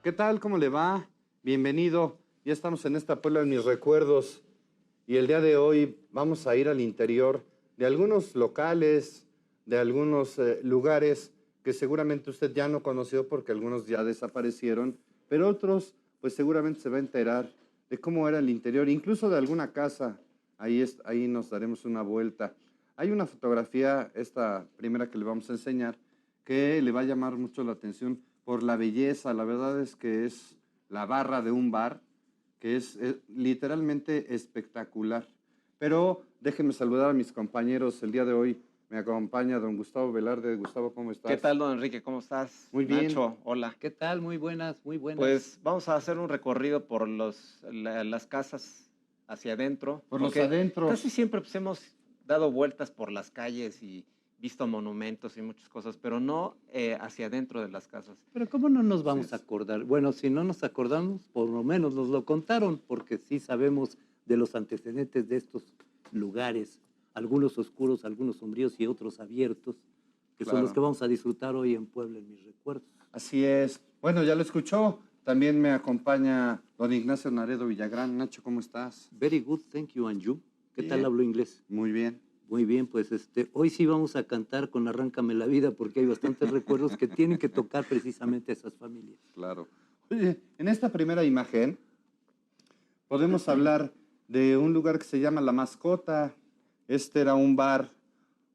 ¿Qué tal? ¿Cómo le va? Bienvenido. Ya estamos en esta Puebla de mis recuerdos y el día de hoy vamos a ir al interior de algunos locales, de algunos lugares que seguramente usted ya no conoció porque algunos ya desaparecieron, pero otros pues seguramente se va a enterar de cómo era el interior, incluso de alguna casa. Ahí nos daremos una vuelta. Hay una fotografía, esta primera que le vamos a enseñar, que le va a llamar mucho la atención por la belleza. La verdad es que es la barra de un bar, que es literalmente espectacular. Pero déjenme saludar a mis compañeros. El día de hoy me acompaña don Gustavo Velarde. Gustavo, ¿cómo estás? ¿Qué tal, don Enrique? ¿Cómo estás? Muy bien. Nacho, hola. ¿Qué tal? Muy buenas, muy buenas. Pues vamos a hacer un recorrido por las casas hacia adentro. Por los adentros. Casi siempre pues, hemos dado vueltas por las calles y visto monumentos y muchas cosas, pero no hacia adentro de las casas. Pero ¿cómo no nos vamos a acordar? Bueno, si no nos acordamos, por lo menos nos lo contaron, porque sí sabemos de los antecedentes de estos lugares, algunos oscuros, algunos sombríos y otros abiertos, que son los que vamos a disfrutar hoy en Puebla en mis recuerdos. Así es. Bueno, ya lo escuchó. También me acompaña don Ignacio Naredo Villagrán. Nacho, ¿cómo estás? Very good, thank you, and you. ¿Qué Bien. tal hablo inglés? Muy bien. Muy bien, pues hoy sí vamos a cantar con Arráncame la vida porque hay bastantes recuerdos que tienen que tocar precisamente a esas familias. Claro. Oye, en esta primera imagen podemos hablar de un lugar que se llama La Mascota. Este era un bar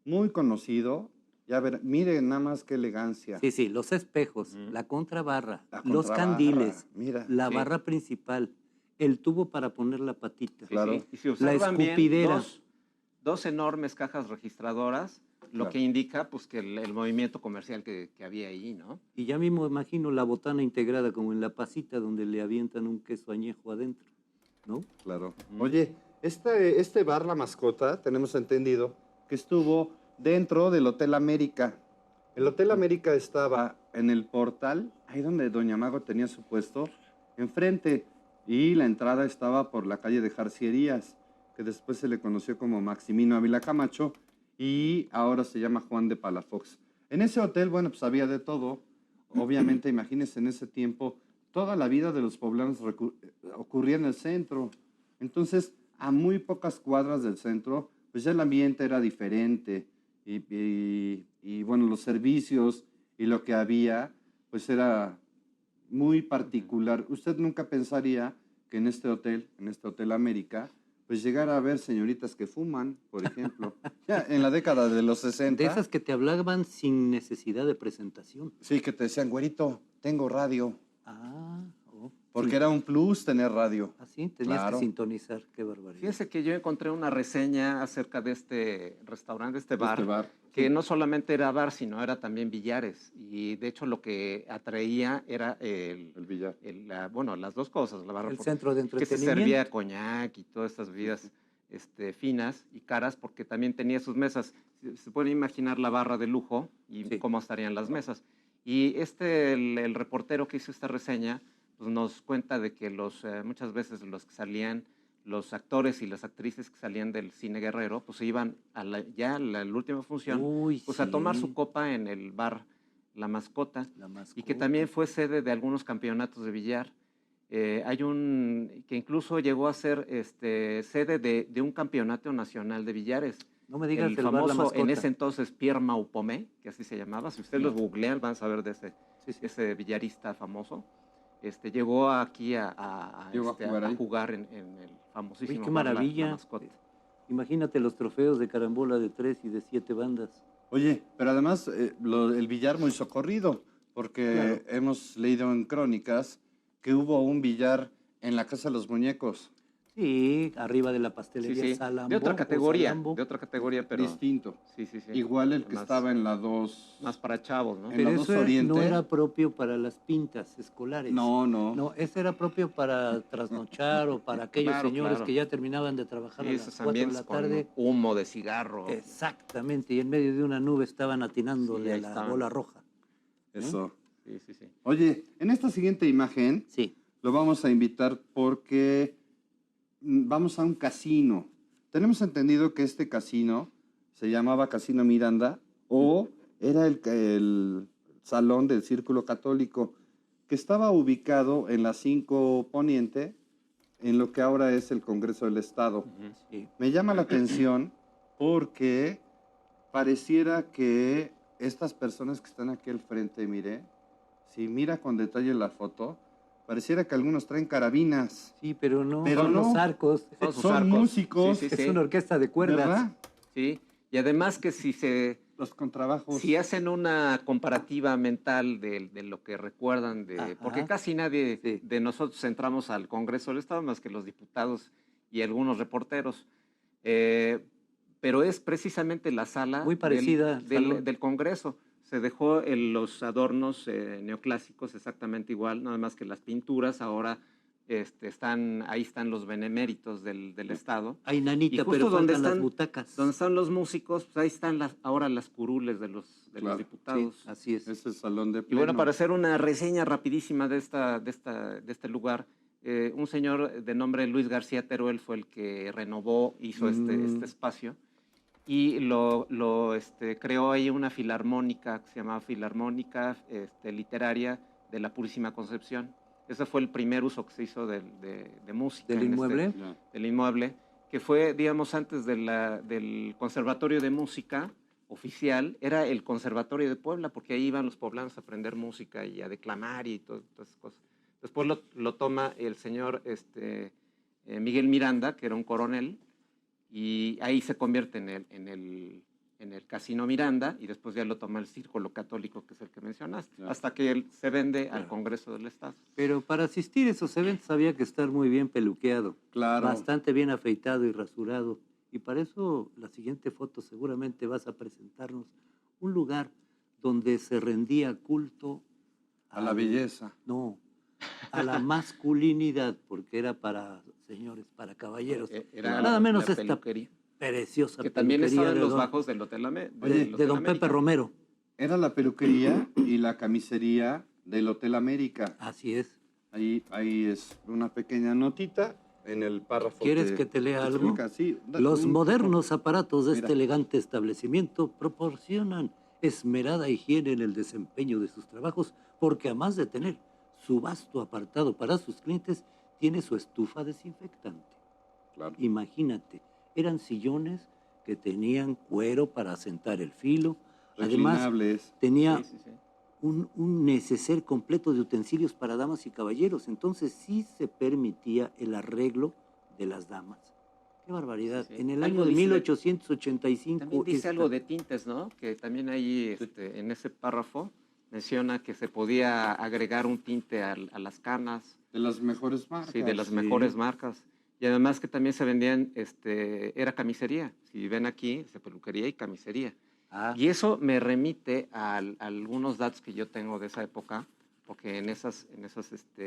muy conocido. Ya ver, miren nada más qué elegancia. Sí, sí, los espejos, la contrabarra, La los contrabarra, candiles, mira, la sí. barra principal, el tubo para poner la patita, Claro. Sí, sí. Y si la observan bien, escupidera. dos enormes cajas registradoras, lo Claro. que indica pues que el movimiento comercial que había ahí, ¿no? Y ya mismo imagino la botana integrada como en la pasita donde le avientan un queso añejo adentro, ¿no? Claro. Oye, este bar La Mascota, tenemos entendido que estuvo dentro del Hotel América. El Hotel América estaba en el portal, ahí donde Doña Mago tenía su puesto, enfrente, y la entrada estaba por la calle de Jarcierías, que después se le conoció como Maximino Ávila Camacho, y ahora se llama Juan de Palafox. En ese hotel, bueno, pues había de todo. Obviamente, imagínense en ese tiempo, toda la vida de los poblanos ocurría en el centro. Entonces, a muy pocas cuadras del centro, pues ya el ambiente era diferente. Y bueno, los servicios y lo que había, pues era muy particular. Usted nunca pensaría que en este Hotel América, pues llegara a ver señoritas que fuman, por ejemplo. Ya en la década de los 60. De esas que te hablaban sin necesidad de presentación. Sí, que te decían, güerito, tengo radio. Ah, Porque sí. era un plus tener radio. Así tenías Claro. que sintonizar, qué barbaridad. Fíjese que yo encontré una reseña acerca de este restaurante, este bar, que sí. no solamente era bar, sino era también billares. Y de hecho lo que atraía era El billar. bueno, las dos cosas. La barra El centro de que se entretenimiento. servía coñac y todas estas bebidas finas y caras, porque también tenía sus mesas. Se puede imaginar la barra de lujo y Sí. cómo estarían las mesas. Y el reportero que hizo esta reseña pues nos cuenta de que muchas veces los que salían, los actores y las actrices que salían del cine guerrero, pues se iban a la última función, Uy, pues a tomar sí. su copa en el bar La Mascota, La Mascota. y que también fue sede de algunos campeonatos de billar. Hay que incluso llegó a ser sede de un campeonato nacional de billares. No me digas el el bar La famoso, Mascota. en ese entonces, Pierre Maupomé, que así se llamaba. Si ustedes los googlean, van a saber de Sí, sí. ese billarista famoso. Llegó aquí Llegó a a jugar jugar en el famosísimo Uy, qué bar La maravilla. Mascota. Imagínate los trofeos de carambola de 3 y de 7 bandas. Oye, pero además el billar muy socorrido, porque Claro. hemos leído en crónicas que hubo un billar en la Casa de los Muñecos. Sí, arriba de la Sí, pastelería sí. Salambo. De otra categoría, Salambo. pero Distinto. sí, sí, sí. Igual el que Más- estaba en la 2. más para chavos, ¿no? en Pero la 2 eso Oriente. no era propio para las pintas escolares. No. No, ese era propio para trasnochar o para aquellos Claro, señores claro. que ya terminaban de trabajar Sí, a esos las 4 de ambientes la con tarde. humo de cigarro. Exactamente, y en medio de una nube estaban atinándole Sí, a ahí la estaban. bola roja. Eso. Sí, sí, sí. Oye, en esta siguiente imagen Sí. lo vamos a invitar porque vamos a un casino. Tenemos entendido que este casino se llamaba Casino Miranda o era el salón del Círculo Católico. que estaba ubicado en la 5 Poniente, en lo que ahora es el Congreso del Estado. Sí. Me llama la atención porque pareciera que estas personas que están aquí al frente, mire, si mira con detalle la foto, pareciera que algunos traen carabinas. Sí, pero no, Pero son no. los arcos. Son sus Son arcos. músicos. Sí, sí, Es sí. una orquesta de cuerdas. ¿Verdad? Sí, y además que Los contrabajos. si hacen una comparativa mental de lo que recuerdan, Ajá. porque casi nadie Sí. de nosotros entramos al Congreso del Estado más que los diputados y algunos reporteros, pero es precisamente la sala Muy parecida al salón. del Congreso. Se dejó los adornos neoclásicos exactamente igual, nada más que las pinturas ahora ahí están los beneméritos del Estado. Hay Y nanita, justo pero donde faltan las están- butacas. Donde están los músicos, pues ahí están ahora las curules de los Claro. diputados. Sí, así es. Es el salón de Y pleno. bueno, para hacer una reseña rapidísima de este lugar, un señor de nombre Luis García Teruel fue el que renovó, hizo este espacio y creó ahí una filarmónica que se llamaba Filarmónica Literaria de la Purísima Concepción. Ese fue el primer uso que se hizo de música. ¿Del inmueble? Ya. Del inmueble, que fue, digamos, antes del Conservatorio de Música oficial, era el Conservatorio de Puebla, porque ahí iban los poblanos a aprender música y a declamar y todas esas cosas. Después lo toma el señor Miguel Miranda, que era un coronel, y ahí se convierte en el Casino Miranda, y después ya lo toma el Círculo Católico, que es el que mencionaste, Claro. hasta que él se vende al Claro. Congreso del Estado. Pero para asistir a esos eventos había que estar muy bien peluqueado, Claro. bastante bien afeitado y rasurado. Y para eso la siguiente foto seguramente vas a presentarnos un lugar donde se rendía culto A la belleza. No, a la masculinidad, porque era para señores, para caballeros. Era Nada menos la esta peluquería. preciosa Que también peluquería estaba en de los don- bajos del Hotel Oye, de don Pepe América. Romero. Era la peluquería y la camisería del Hotel América. Así es. Ahí es una pequeña notita en el párrafo. ¿Quieres que te lea algo? explica, sí. Los modernos aparatos de Mira. este elegante establecimiento proporcionan esmerada higiene en el desempeño de sus trabajos, porque además de tener su vasto apartado para sus clientes, tiene su estufa desinfectante. Claro. Imagínate, eran sillones que tenían cuero para sentar el filo. Además, Reclinables. tenía Sí, sí, sí. un neceser completo de utensilios para damas y caballeros. Entonces sí se permitía el arreglo de las damas. ¡Qué barbaridad! Sí, sí. En el Algo año de dice- 1885... También dice esta- algo de tintes, ¿no? Que también ahí en ese párrafo menciona que se podía agregar un tinte a las canas, De las mejores marcas. sí, de las mejores marcas. Y además que también se vendían, era camisería. Si ven aquí, peluquería y camisería. Ah, Y eso me remite a algunos datos que yo tengo de esa época, porque en esos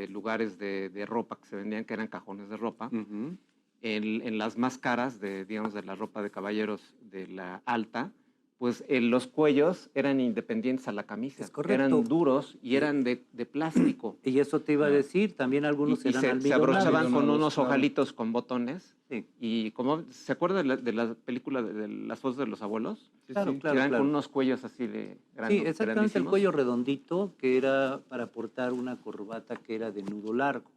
lugares de ropa que se vendían, que eran cajones de ropa, ujú. en las más caras, digamos, de la ropa de caballeros de la alta, pues los cuellos eran independientes a la camisa. Es correcto. Eran duros y eran de plástico. Y eso te iba a decir, también algunos Y eran se almidonados. abrochaban con almidonados, unos claro. ojalitos con botones. Sí, Y como, ¿se acuerda de la película de las fotos de los abuelos? Sí, claro, sí. claro. Que eran claro. con unos cuellos así de Sí, exactamente, el grandísimos. cuello redondito, que era para portar una corbata que era de nudo largo.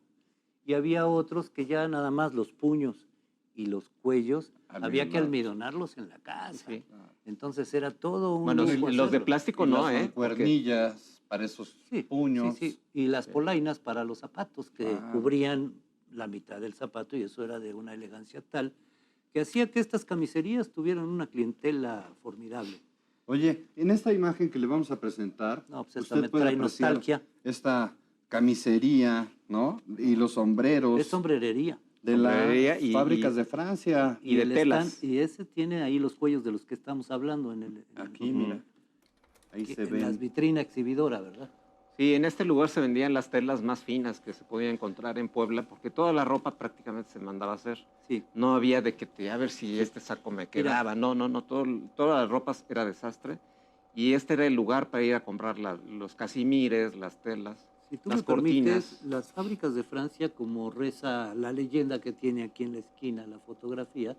Y había otros que ya nada más los puños y los cuellos había que almidonarlos en la casa. Sí. Entonces era todo un Bueno, lujo los de hacerlo. plástico Y no, las ¿eh? Porque- mancuernillas para esos Sí, puños. sí, sí. Y las polainas para los zapatos que Claro. cubrían la mitad del zapato, y eso era de una elegancia tal que hacía que estas camiserías tuvieran una clientela formidable. Oye, en esta imagen que le vamos a presentar, No, pues esta usted me puede trae apreciar nostalgia. esta camisería, ¿no? Y los sombreros Es sombrerería. de sombrería las y- fábricas y- de Francia. Y de el telas. y ese tiene ahí los cuellos de los que estamos hablando en el Aquí, Ujú. mira. Ahí se en las ven. vitrina exhibidora, ¿verdad? Sí, en este lugar se vendían las telas más finas que se podía encontrar en Puebla, porque toda la ropa prácticamente se mandaba a hacer. Sí. No había de que a ver si este saco me quedaba. No, todas las ropas era desastre. Y este era el lugar para ir a comprar los casimires, las telas, Si tú las me permites, cortinas. las fábricas de Francia, como reza la leyenda que tiene aquí en la esquina la fotografía,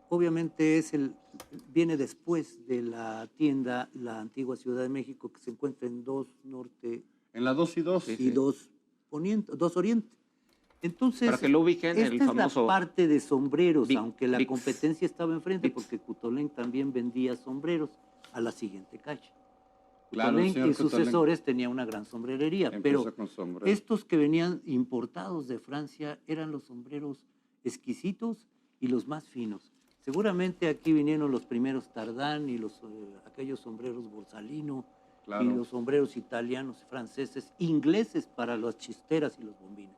obviamente viene después de la tienda, la antigua Ciudad de México, que se encuentra en 2 Norte. En la 2 y 2. Sí, y 2 poniente, 2 oriente. Entonces, Para que lo ubiquen, esta el es famoso la parte de sombreros, Vic- aunque la Vicks. competencia estaba enfrente, Vicks. porque Cutolenc también vendía sombreros a la siguiente calle. Claro, Cutolenc señor y Cutolenc sucesores tenía una gran sombrerería, pero Empezó con sombrero. estos que venían importados de Francia eran los sombreros exquisitos y los más finos. Seguramente aquí vinieron los primeros Tardán y aquellos sombreros Borsalino, Claro. y los sombreros italianos, franceses, ingleses para las chisteras y los bombines.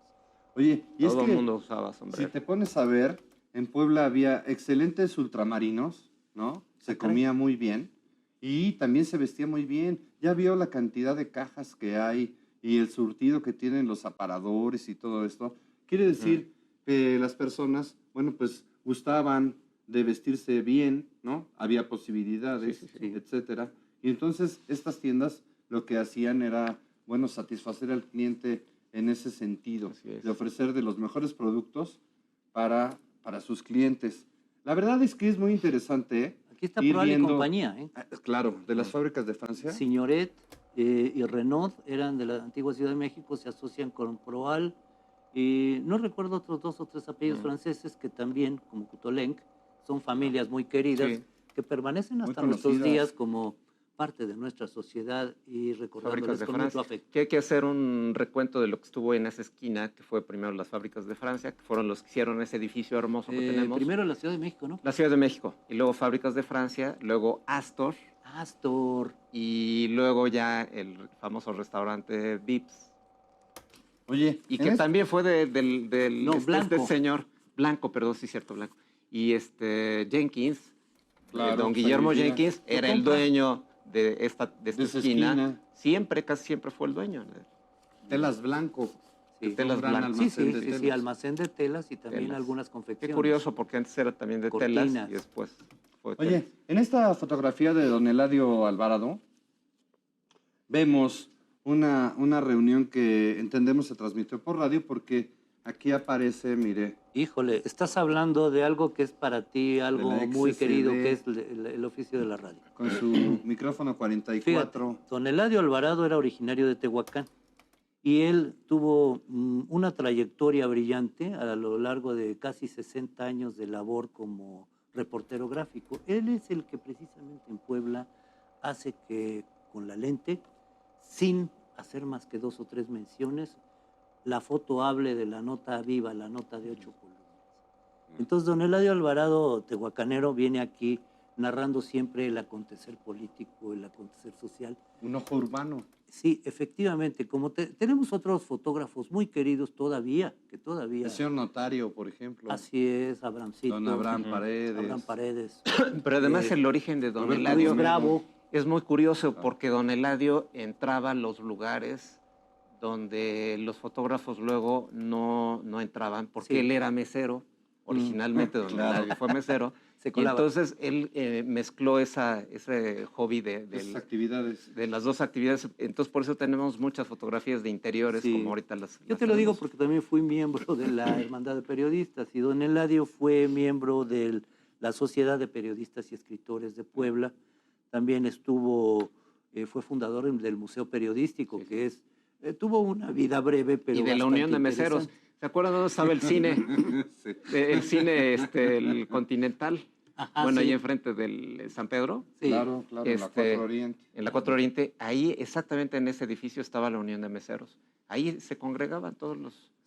Oye, y es todo el que mundo usaba si sombrero. te pones a ver, en Puebla había excelentes ultramarinos, ¿no? Se caray. comía muy bien y también se vestía muy bien. Ya vio la cantidad de cajas que hay y el surtido que tienen los aparadores y todo esto. Quiere decir que las personas, bueno, pues gustaban de vestirse bien, ¿no? Había posibilidades, Sí, sí, sí. etcétera. Y entonces estas tiendas lo que hacían era, bueno, satisfacer al cliente en ese sentido, Así es. de ofrecer de los mejores productos para sus clientes. La verdad es que es muy interesante, ¿eh? Aquí está Ir Proal y viendo- compañía, ¿eh? Claro, de las fábricas de Francia. Signoret y Renault eran de la antigua Ciudad de México, se asocian con Proal. Y no recuerdo otros 2 o 3 apellidos franceses que también, como Cutolenc, son familias muy queridas, Sí. que permanecen Muy hasta nuestros conocidas. días como parte de nuestra sociedad y Fábricas recordándoles de con mucho Francia. afecto. Que hay que hacer un recuento de lo que estuvo en esa esquina, que fue primero las fábricas de Francia, que fueron los que hicieron ese edificio hermoso que tenemos. Primero la Ciudad de México, ¿no? La Ciudad de México, y luego fábricas de Francia, luego Astor, Astor. y luego ya el famoso restaurante Vips. Oye, Y en que es- también fue del No, Blanco. este señor, Blanco, perdón, sí, cierto, Blanco. Y Jenkins, Claro, don pues, Guillermo ahí vivía. Jenkins, Lo era el compra. dueño de esta De esa esquina. esquina. Siempre, casi siempre fue el dueño. Telas Blanco. Sí. Telas Un gran blancas. Sí, almacén sí, de sí, sí, telas. almacén de telas y también Telas. algunas Qué confecciones. curioso, porque antes era también de telas Cortinas. y después fue Oye, telas. en esta fotografía de don Eladio Alvarado, vemos una reunión que entendemos se transmitió por radio porque aquí aparece, mire, Híjole, estás hablando de algo que es para ti algo la muy XSD. querido, que es el oficio de la radio. con su micrófono Fíjate, 44. don Eladio Alvarado era originario de Tehuacán y él tuvo una trayectoria brillante a lo largo de casi 60 años de labor como reportero gráfico. Él es el que precisamente en Puebla hace que con la lente, sin hacer más que 2 o 3 menciones, la foto hable de la nota viva, la nota de 8 columnas. Entonces, don Eladio Alvarado, tehuacanero, viene aquí narrando siempre el acontecer político, el acontecer social. Un ojo urbano. Sí, efectivamente, como tenemos otros fotógrafos muy queridos todavía, que todavía... El señor notario, por ejemplo. Así es, Abrahamcito. Don Abraham Ujú. Paredes. Abraham Paredes. Pero además el origen de don Roberto Eladio Luis Bravo. es muy curioso porque don Eladio entraba a los lugares donde los fotógrafos luego no entraban porque Sí. él era mesero. Originalmente don Claro. Eladio fue mesero. Se Y colaba. entonces él mezcló ese hobby Esas actividades. de las dos actividades. Entonces por eso tenemos muchas fotografías de interiores Sí. como ahorita las Yo te lo digo porque también fui miembro de la Hermandad de Periodistas y don Eladio fue miembro de la Sociedad de Periodistas y Escritores de Puebla. También fue fundador del Museo Periodístico, Sí, sí. que tuvo una vida breve, pero y de la bastante Unión de Meseros. interesante. ¿Se acuerdan dónde estaba el cine? Sí. El cine el Continental. Ajá, Bueno, sí. ahí enfrente del San Pedro, Sí. Claro, claro, en la Este, 4 Oriente. en la 4 Oriente, ahí exactamente en ese edificio estaba la Unión de Meseros. Ahí se congregaban todos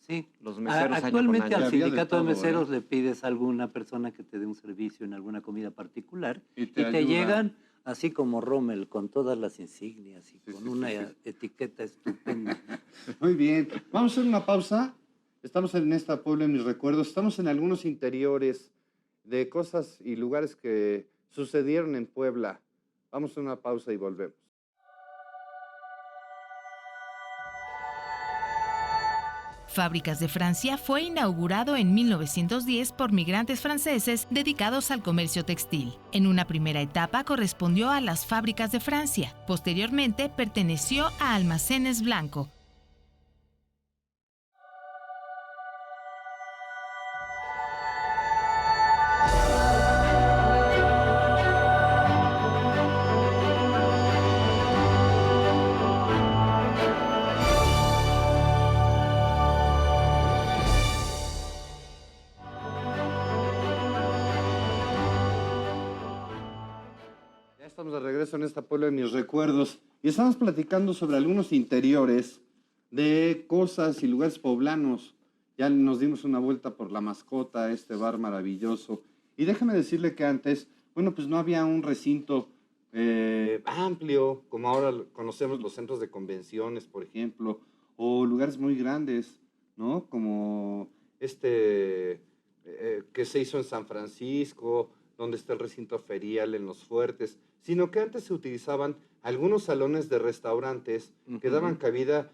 Sí. los meseros año con Actualmente año. al Había de sindicato de todo, meseros le pides a alguna persona que te dé un servicio en alguna comida particular Y y te te ayuda. llegan así como Rommel, con todas las insignias y Sí, con sí, una sí, sí. etiqueta estupenda. Muy bien. Vamos a hacer una pausa. Estamos en esta Puebla en mis recuerdos. Estamos en algunos interiores de cosas y lugares que sucedieron en Puebla. Vamos a hacer una pausa y volvemos. Fábricas de Francia fue inaugurado en 1910 por migrantes franceses dedicados al comercio textil. En una primera etapa correspondió a las Fábricas de Francia. Posteriormente perteneció a Almacenes Blanco. estamos de regreso en esta Puebla de mis recuerdos y estamos platicando sobre algunos interiores de cosas y lugares poblanos. Ya nos dimos una vuelta por La Mascota, este bar maravilloso. Y déjame decirle que antes, bueno, pues no había un recinto amplio, como ahora conocemos los centros de convenciones, por ejemplo, o lugares muy grandes, ¿no? Como que se hizo en San Francisco, donde está el recinto ferial en Los Fuertes, sino que antes se utilizaban algunos salones de restaurantes que daban cabida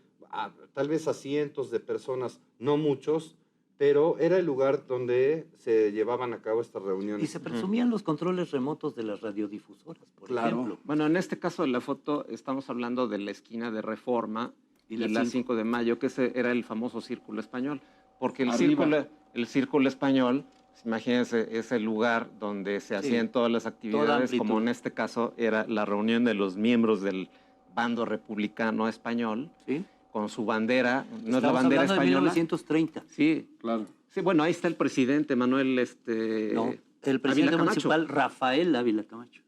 tal vez a cientos de personas, no muchos, pero era el lugar donde se llevaban a cabo estas reuniones. Y se presumían los controles remotos de las radiodifusoras, por ejemplo. Bueno, en este caso de la foto estamos hablando de la esquina de Reforma y la 5 de Mayo, que ese era el famoso Círculo Español, porque el Círculo Español, pues, imagínense, es el lugar donde se hacían todas las actividades, como en este caso era la reunión de los miembros del bando republicano español, con su bandera, no es la bandera española. De 1930. Sí, claro. Sí, bueno, ahí está el presidente Manuel No, el presidente municipal Rafael Ávila Camacho.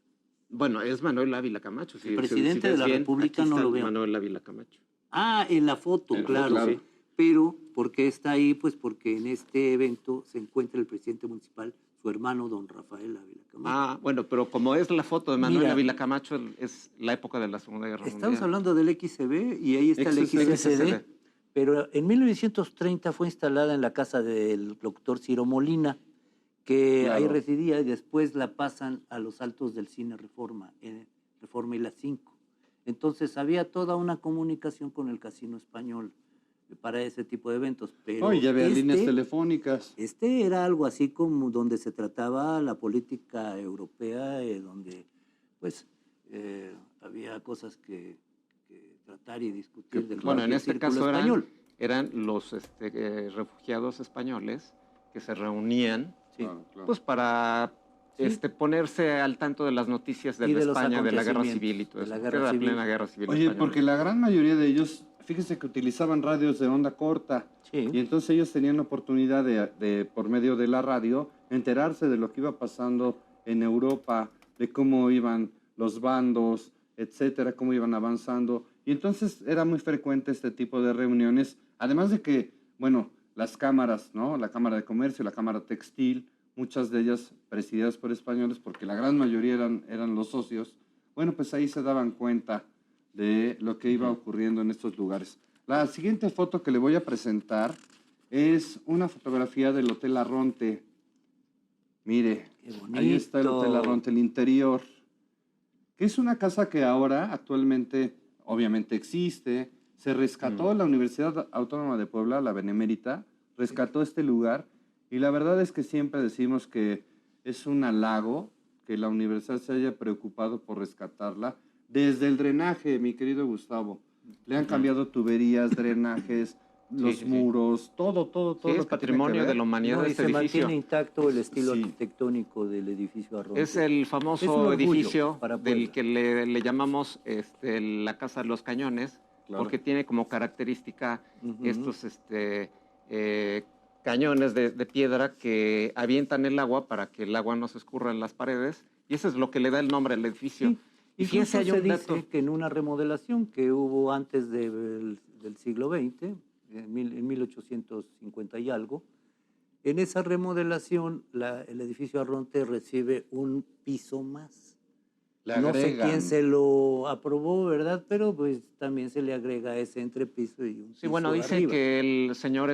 Bueno, es Manuel Ávila Camacho. El presidente de la República no lo veo. Manuel Ávila Camacho. Ah, en la foto, claro. Sí. Pero, ¿por qué está ahí? Pues porque en este evento se encuentra el presidente municipal, su hermano, don Rafael Ávila Camacho. Ah, bueno, pero como es la foto de Manuel Ávila Camacho, es la época de la Segunda Guerra Mundial. Estamos hablando del XCB y ahí está el XCD. Pero en 1930 fue instalada en la casa del doctor Ciro Molina, que ahí residía, y después la pasan a los altos del Cine Reforma, Reforma y la 5. Entonces había toda una comunicación con el Casino Español para ese tipo de eventos. Pero ya había líneas telefónicas. Era algo así como donde se trataba la política europea, donde pues había cosas que tratar y discutir. Bueno, en este caso eran los refugiados españoles que se reunían pues para ponerse al tanto de las noticias de España, de la guerra civil y todo eso. De la plena guerra civil española. Porque la gran mayoría de ellos, fíjese que utilizaban radios de onda corta, y entonces ellos tenían la oportunidad de, por medio de la radio, enterarse de lo que iba pasando en Europa, de cómo iban los bandos, etcétera, cómo iban avanzando. Y entonces era muy frecuente este tipo de reuniones, además de que, bueno, las cámaras, ¿no? La Cámara de Comercio, la Cámara Textil, muchas de ellas presididas por españoles, porque la gran mayoría eran los socios. Bueno, pues ahí se daban cuenta de lo que iba ocurriendo en estos lugares. La siguiente foto que le voy a presentar es una fotografía del Hotel Arronte. Mire, ahí está el Hotel Arronte, el interior, que es una casa que ahora actualmente obviamente existe. Se rescató la Universidad Autónoma de Puebla, la Benemérita, rescató este lugar, y la verdad es que siempre decimos que es un halago que la universidad se haya preocupado por rescatarla. Desde el drenaje, mi querido Gustavo, le han cambiado tuberías, drenajes, los muros, todo. Es patrimonio de la humanidad. Y se mantiene intacto el estilo arquitectónico del edificio Arronte. Es el famoso edificio del que le llamamos la Casa de los Cañones, porque tiene como característica estos cañones de piedra que avientan el agua para que el agua no se escurra en las paredes, y eso es lo que le da el nombre al edificio. Sí. Y fíjense, hay un dato. Dice que en una remodelación que hubo antes del siglo XX, en 1850 y algo, en esa remodelación el edificio Arronte recibe un piso más. No sé quién se lo aprobó, ¿verdad? Pero pues también se le agrega ese entrepiso y un piso. Sí, bueno, dice arriba. Que el señor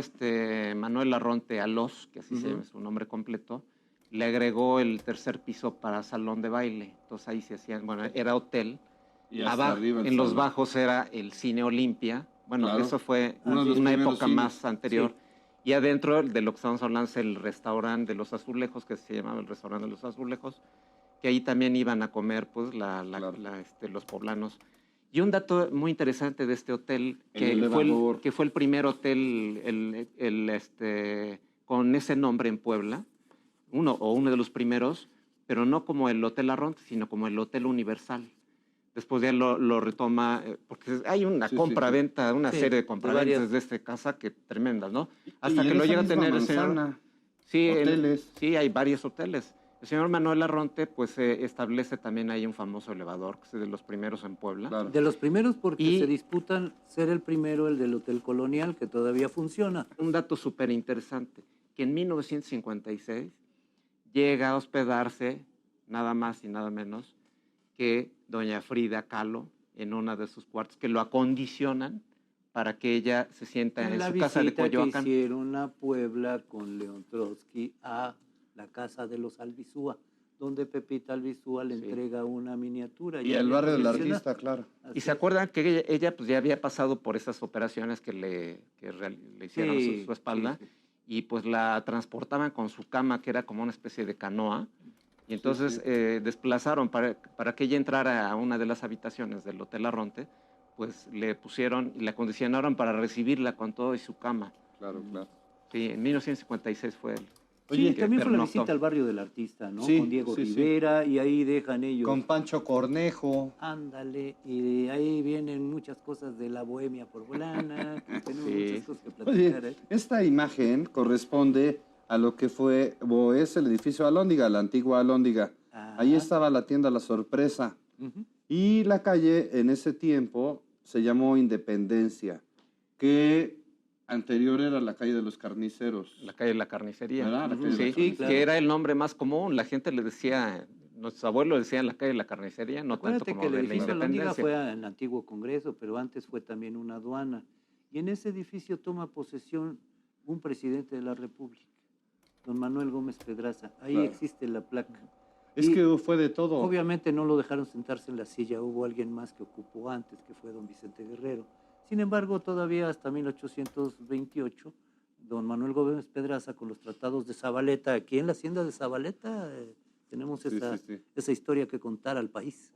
Manuel Arronte Alós, que así se llama su nombre completo, le agregó el tercer piso para salón de baile. Entonces ahí se hacían, bueno, era hotel. Y abajo, en los bajos era el Cine Olimpia. Bueno, eso fue una época más anterior. Sí. Y adentro de lo que estamos hablando es el restaurante de los Azulejos, que se llamaba el restaurante de los Azulejos, que ahí también iban a comer pues los poblanos. Y un dato muy interesante de este hotel, que fue el primer hotel con ese nombre en Puebla, uno de los primeros, pero no como el Hotel Arronte, sino como el Hotel Universal. Después ya lo retoma, porque hay una compra-venta, una serie de compraventas de esta casa que tremendas, ¿no? Hasta que lo llega a tener el señor. Hoteles. Sí, hay varios hoteles. El señor Manuel Arronte pues establece también ahí un famoso elevador, que es de los primeros en Puebla. Claro. De los primeros porque Y- se disputan ser el primero, el del Hotel Colonial, que todavía funciona. Un dato súper interesante, que en 1956 llega a hospedarse nada más y nada menos que doña Frida Kahlo en una de sus cuartos, que lo acondicionan para que ella se sienta en la su casa de visita que Coyoacán. hicieron a Puebla con León Trotsky a la casa de los Albizúa, donde Pepita Albizúa le Sí. entrega una miniatura. Y Ya el le barrio del posiciona. artista, claro. Y Así se es. acuerdan que ella pues ya había pasado por esas operaciones que le hicieron a Sí, su espalda, sí, sí. y pues la transportaban con su cama, que era como una especie de canoa, y entonces sí. desplazaron para que ella entrara a una de las habitaciones del Hotel Arronte, pues le pusieron y la acondicionaron para recibirla con todo y su cama. Claro, claro. Sí, en 1956 fue él. Oye, Sí, también fue la pernoctó. visita al barrio del artista, ¿no? Sí, Con Diego sí, sí. Rivera, y ahí dejan ellos. Con Pancho Cornejo. Ándale, y de ahí vienen muchas cosas de la bohemia poblana, que tenemos Sí. muchas cosas que platicar. Oye, esta imagen corresponde a lo que fue o es el edificio Alhóndiga, la antigua Alhóndiga. Ahí Ajá. estaba la tienda La Sorpresa. Ujú. Y la calle en ese tiempo se llamó Independencia, que anterior era la calle de los carniceros. La calle de la carnicería. ¿Verdad? La Ujú, calle de la sí, carnicería. que era el nombre más común. La gente le decía, nuestros abuelos decían la calle de la carnicería, no tanto Acuérdate como que el de la edificio Alhóndiga independencia. fue en el antiguo Congreso, pero antes fue también una aduana. Y en ese edificio toma posesión un presidente de la República, don Manuel Gómez Pedraza. Ahí Claro. existe la placa. Es Y que fue de todo. obviamente no lo dejaron sentarse en la silla, hubo alguien más que ocupó antes, que fue don Vicente Guerrero. Sin embargo, todavía hasta 1828, don Manuel Gómez Pedraza, con los tratados de Zabaleta, aquí en la hacienda de Zabaleta, tenemos Sí, esa, sí, sí. esa historia que contar al país.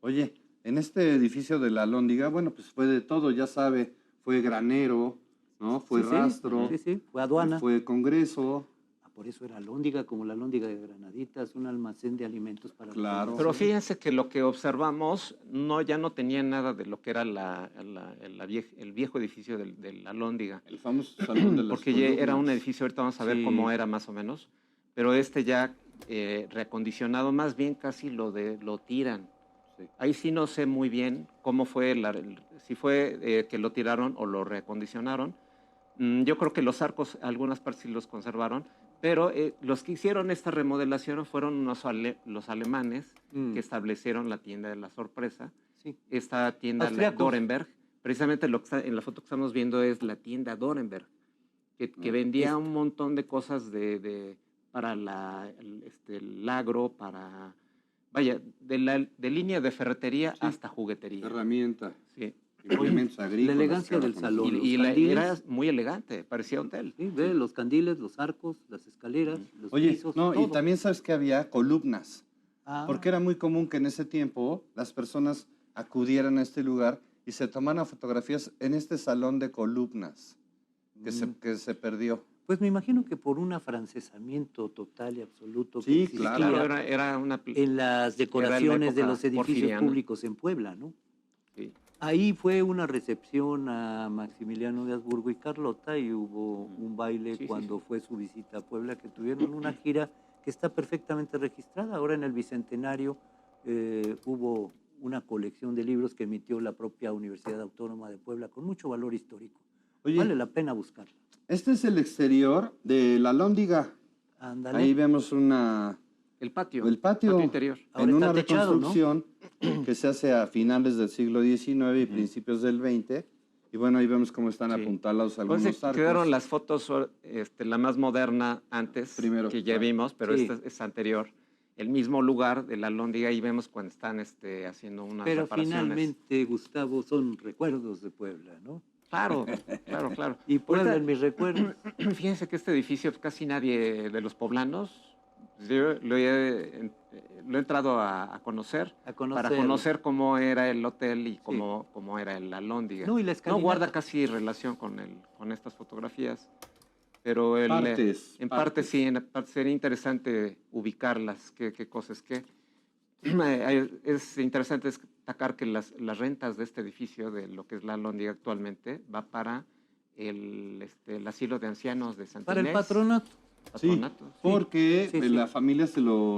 Oye, en este edificio de la Alhóndiga, bueno, pues fue de todo, ya sabe, fue granero, ¿no? Fue Sí, sí, rastro, sí, sí, fue aduana. fue congreso. Por eso era Alhóndiga, como la Alhóndiga de Granaditas, un almacén de alimentos para la Claro. Pero población. fíjense que lo que observamos ya no tenía nada de lo que era el viejo edificio de la Alhóndiga, El famoso salón de las porque ya era un columnas. edificio, ahorita vamos a ver Sí. cómo era más o menos, pero ya reacondicionado, más bien casi lo tiran. Sí. Ahí sí no sé muy bien cómo fue, si fue que lo tiraron o lo reacondicionaron. Yo creo que los arcos, algunas partes sí los conservaron, pero los que hicieron esta remodelación fueron los alemanes que establecieron la tienda de la Sorpresa, Sí. esta tienda Austriacos. Dorenberg. Precisamente lo que está en la foto que estamos viendo es la tienda Dorenberg, que vendía un montón de cosas para el agro, para, vaya, de línea de ferretería Sí. hasta juguetería. Herramienta, Sí. implementos agrícolas. elegancia del claro, salón. como- Los Y candiles. era muy elegante, parecía hotel. Sí, ve los candiles, los arcos, las escaleras, los Oye, pisos, no, y todo. también sabes que había columnas, Ah, porque era muy común que en ese tiempo las personas acudieran a este lugar y se tomaran fotografías en este salón de columnas que se perdió. Pues me imagino que por un afrancesamiento total y absoluto que Sí, existía claro. Era una... en las decoraciones de época los edificios porfiriana. públicos en Puebla, ¿no? Sí. Ahí fue una recepción a Maximiliano de Habsburgo y Carlota y hubo un baile Sí, sí, cuando sí. fue su visita a Puebla, que tuvieron una gira que está perfectamente registrada. Ahora en el Bicentenario hubo una colección de libros que emitió la propia Universidad Autónoma de Puebla con mucho valor histórico. Oye, Vale la pena buscarla. este es el exterior de la Alhóndiga. Ándale. Ahí vemos El patio. el patio interior. Ahora en está una techado, ¿no? reconstrucción que se hace a finales del siglo XIX y principios del XX. Y bueno, ahí vemos cómo están Sí. apuntalados algunos Entonces, arcos. quedaron las fotos, la más moderna antes, Primero, que ya claro. vimos, pero Sí. esta es anterior. El mismo lugar de la Alhóndiga, y vemos cuando están haciendo unas Pero reparaciones. finalmente, Gustavo, son recuerdos de Puebla, ¿no? Claro, claro, claro. Y Puebla Ahorita, en mis recuerdos. fíjense que este edificio casi nadie de los poblanos, yo lo he entrado a conocer, A para conocerlo. conocer cómo era el hotel y cómo era el Alhóndiga. No, y la No escalinata. guarda casi relación con estas fotografías, pero Partes, en partes. parte sí, en parte sería interesante ubicarlas, qué cosas, qué. Es interesante destacar que las rentas de este edificio, de lo que es la Alhóndiga actualmente, va para el asilo de ancianos de Santa Para el Inés. patronato. Sí, patronato. porque Sí, sí. la familia se lo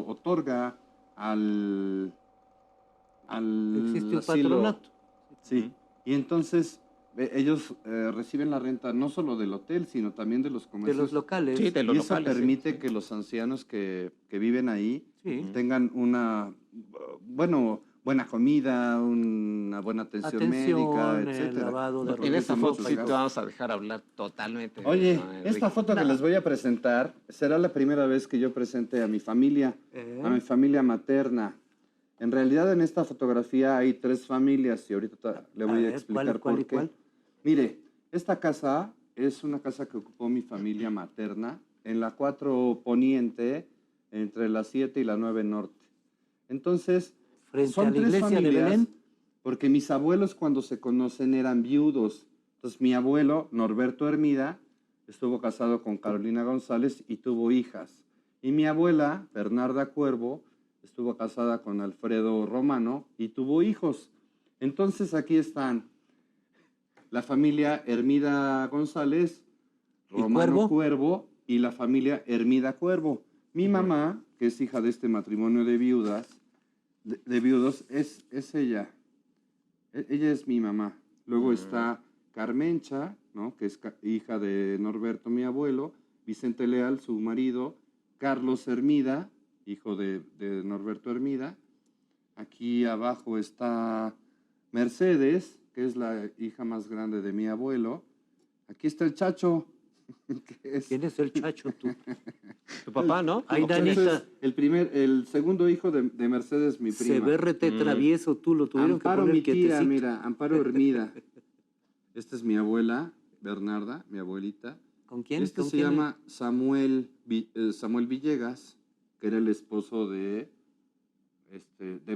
otorga al Existe un asilo. patronato. Sí, y entonces ellos reciben la renta no solo del hotel, sino también de los De comercios. los locales. Sí, de Y los eso locales, sí, permite sí. que los ancianos que viven ahí Sí. tengan una buena comida, una buena atención médica, Atención, etcétera. lavado de No, En porque esta es foto mucho sí te gasto. vamos a dejar hablar totalmente. Oye, ¿no, esta Enrique? foto que les voy a presentar será la primera vez que yo presente a mi familia, a mi familia materna. En realidad en esta fotografía hay 3 familias y ahorita le voy a ver, explicar ¿cuál por y qué. cuál? Mire, esta casa es una casa que ocupó mi familia materna en la 4 Poniente, entre la 7 y la 9 Norte. Entonces, Frente son a la 3 iglesia de familias, Belén. porque mis abuelos cuando se conocen eran viudos. Entonces, mi abuelo, Norberto Hermida, estuvo casado con Carolina González y tuvo hijas. Y mi abuela, Bernarda Cuervo, estuvo casada con Alfredo Romano y tuvo hijos. Entonces, aquí están la familia Hermida González, ¿Y Romano Cuervo? Cuervo y la familia Hermida Cuervo. Mi mamá, que es hija de este matrimonio de viudas, de viudos, es ella. Ella es mi mamá. Luego está Carmencha, ¿no? Que es hija de Norberto, mi abuelo, Vicente Leal, su marido, Carlos Hermida, hijo de Norberto Hermida. Aquí abajo está Mercedes, que es la hija más grande de mi abuelo. Aquí está el Chacho. que es- ¿Quién es el chacho tú? Tu papá, ¿no? Ay, ¿O quién Dani. es? Entonces, el segundo hijo de Mercedes, mi prima. Se ve rete travieso tú, lo tuvieron Amparo, que mi poner tía, quietecito. mira, Amparo Hermida. Esta es mi abuela, Bernarda, mi abuelita. ¿Con quién? Este ¿Con se quién? llama Samuel Villegas, que era el esposo de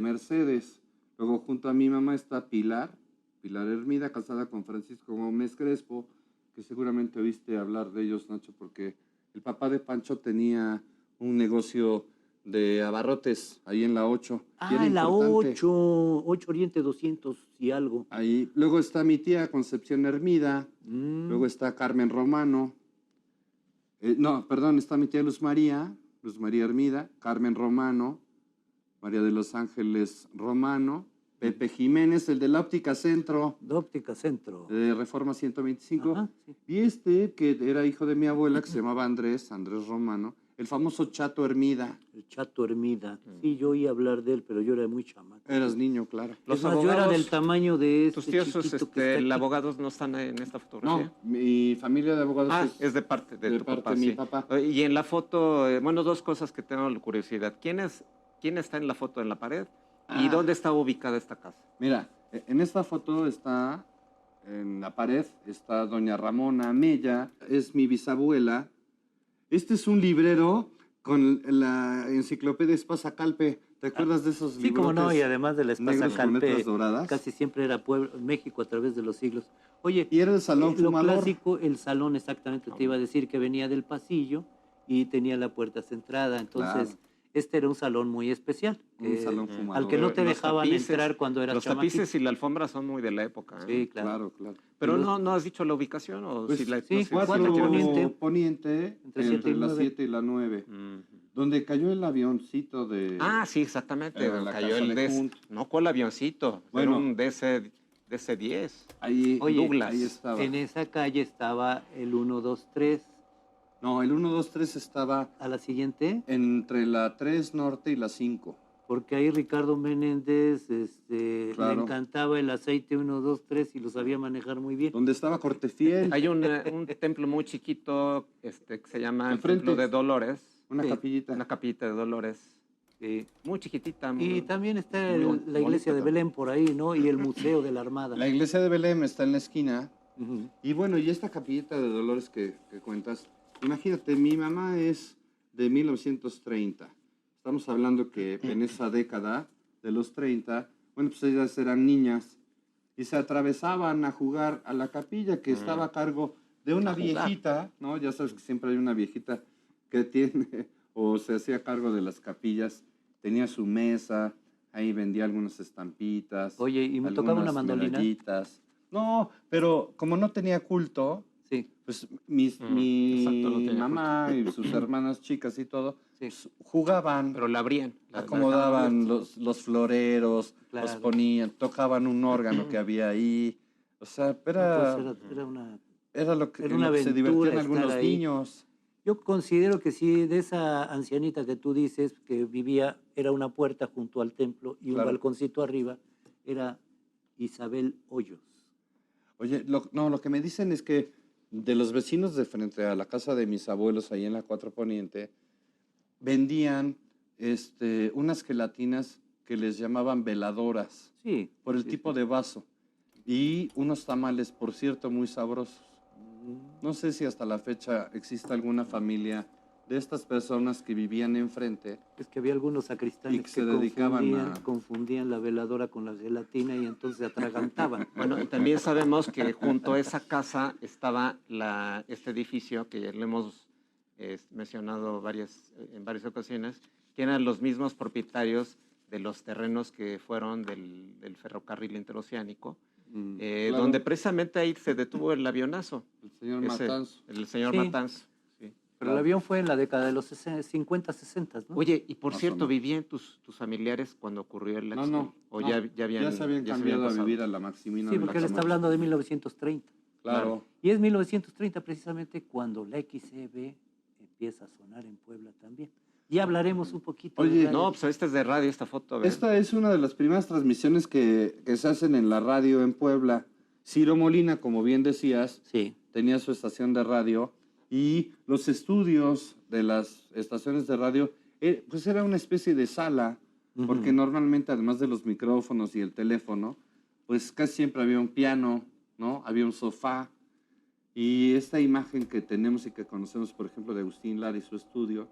Mercedes. Luego, junto a mi mamá está Pilar Hermida, casada con Francisco Gómez Crespo, que seguramente oíste hablar de ellos, Nacho, porque el papá de Pancho tenía un negocio de abarrotes ahí en la 8. y era Ah, en la importante. 8 Oriente 200 y algo. Ahí. Luego está mi tía Concepción Hermida. Luego está Carmen Romano. No, perdón, está mi tía Luz María Hermida, Carmen Romano, María de los Ángeles Romano, Pepe Jiménez, el de la Óptica Centro, De Óptica Centro. de Reforma 125. Ajá, sí. Y que era hijo de mi abuela, que se llamaba Andrés Romano, el famoso Chato Hermida. El Chato Hermida. Sí, yo oí hablar de él, pero yo era muy chamaco. Eras niño, claro. Los Es más, yo era abogados, del tamaño de este tus tíos, chiquito que está aquí. abogados no están en esta fotografía. No, mi familia de abogados Ah, es de parte de tu parte papá, de mi sí. papá. Y en la foto, bueno, 2 cosas que tengo curiosidad. ¿Quién está en la foto en la pared? ¿Y Ah. dónde está ubicada esta casa? Mira, en esta foto está, en la pared, está doña Ramona Mella, es mi bisabuela. Este es un librero con la enciclopedia Espasa-Calpe. ¿Te acuerdas de esos libros? Sí, como no, y además de la Espasa negros con Calpe, letras doradas? casi siempre era México a través de los siglos. Oye, Y era el salón lo fumador. clásico, el salón exactamente, te iba a decir que venía del pasillo y tenía la puerta centrada, entonces Claro. este era un salón muy especial. Un salón fumador. Al que no te Los dejaban tapices, entrar cuando eras Los chamaquito. tapices y la alfombra son muy de la época. ¿eh? Sí, claro. Claro, claro. Pero Y los- no has dicho la ubicación o Pues, si la, sí, no sé, 4 cuatro si la quieres decir. Poniente, Entre 7 entre y la 9. 7 y la 9, Ujú. donde cayó el avioncito de... Ah, sí, exactamente. la Cayó casa el de Hunt. No, ¿cuál avioncito? Bueno. Era un DC-10. Ahí, Oye, Douglas. ahí estaba. En esa calle estaba el 1, 2, 3. No, el 1, 2, 3 estaba A la siguiente, entre la 3 Norte y la 5. porque ahí Ricardo Menéndez le Claro. encantaba el aceite 1, 2, 3 y lo sabía manejar muy bien. Donde estaba Cortefiel, Hay un templo muy chiquito que se llama el Enfrente. Templo de Dolores. una Sí, capillita. Una capillita de Dolores. Muy chiquitita. Y muy- también está muy la iglesia bonita de Belén por ahí, ¿no? Y el Museo de la Armada. La iglesia de Belém está en la esquina. Ujú. Y bueno, y esta capillita de Dolores que cuentas, imagínate, mi mamá es de 1930. Estamos hablando que en esa década de los 30, bueno, pues ellas eran niñas y se atravesaban a jugar a la capilla que estaba a cargo de una A jugar. viejita, ¿no? Ya sabes que siempre hay una viejita que tiene o se hacía cargo de las capillas, tenía su mesa, ahí vendía algunas estampitas. Oye, ¿y me tocaba una algunas mandolina? medallitas. No, pero como no tenía culto, Sí, Pues exacto, lo mi tenía mamá y sus hermanas chicas y todo, sí, pues, jugaban, Pero la abrían. la acomodaban dejaban los floreros, los claro. ponían, tocaban un órgano que había ahí. O sea, No, pues era lo que, era en una lo que se aventura divertían estar algunos ahí. niños. Yo considero que sí, de esa ancianita que tú dices que vivía, era una puerta junto al templo y un Claro. balconcito arriba, era Isabel Hoyos. Oye, lo que me dicen es que de los vecinos de frente a la casa de mis abuelos, ahí en la 4 Poniente, vendían unas gelatinas que les llamaban veladoras Sí. por el sí, tipo sí. de vaso y unos tamales, por cierto, muy sabrosos. No sé si hasta la fecha existe alguna familia de estas personas que vivían enfrente. Es que había algunos Y sacristanes que que se dedicaban confundían la veladora con la gelatina y entonces se atragantaban. Bueno, y también sabemos que junto a esa casa estaba este edificio que ya le hemos mencionado en varias ocasiones, que eran los mismos propietarios de los terrenos que fueron del ferrocarril interoceánico, Claro, donde precisamente ahí se detuvo el avionazo. el señor Ese, Matanzo. el señor Sí. Matanzo. Sí. Pero el avión fue en la década de los 50, 60, ¿no? Oye, y por Más o cierto, menos. ¿vivían tus familiares cuando ocurrió el No, accidente? ¿O ya se habían cambiado a pasado? vivir a la Maximina Sí, de la porque él está Camacho. hablando de 1930. Claro. Y es 1930 precisamente cuando la XCB empieza a sonar en Puebla también. Ya hablaremos un poquito Oye, de radio. No, pues esta es de radio, esta foto. a ver. Esta es una de las primeras transmisiones que se hacen en la radio en Puebla. Ciro Molina, como bien decías, Sí, tenía su estación de radio y los estudios de las estaciones de radio, pues era una especie de sala, porque normalmente además de los micrófonos y el teléfono, pues casi siempre había un piano, ¿no? Había un sofá. Y esta imagen que tenemos y que conocemos, por ejemplo, de Agustín Lara y su estudio,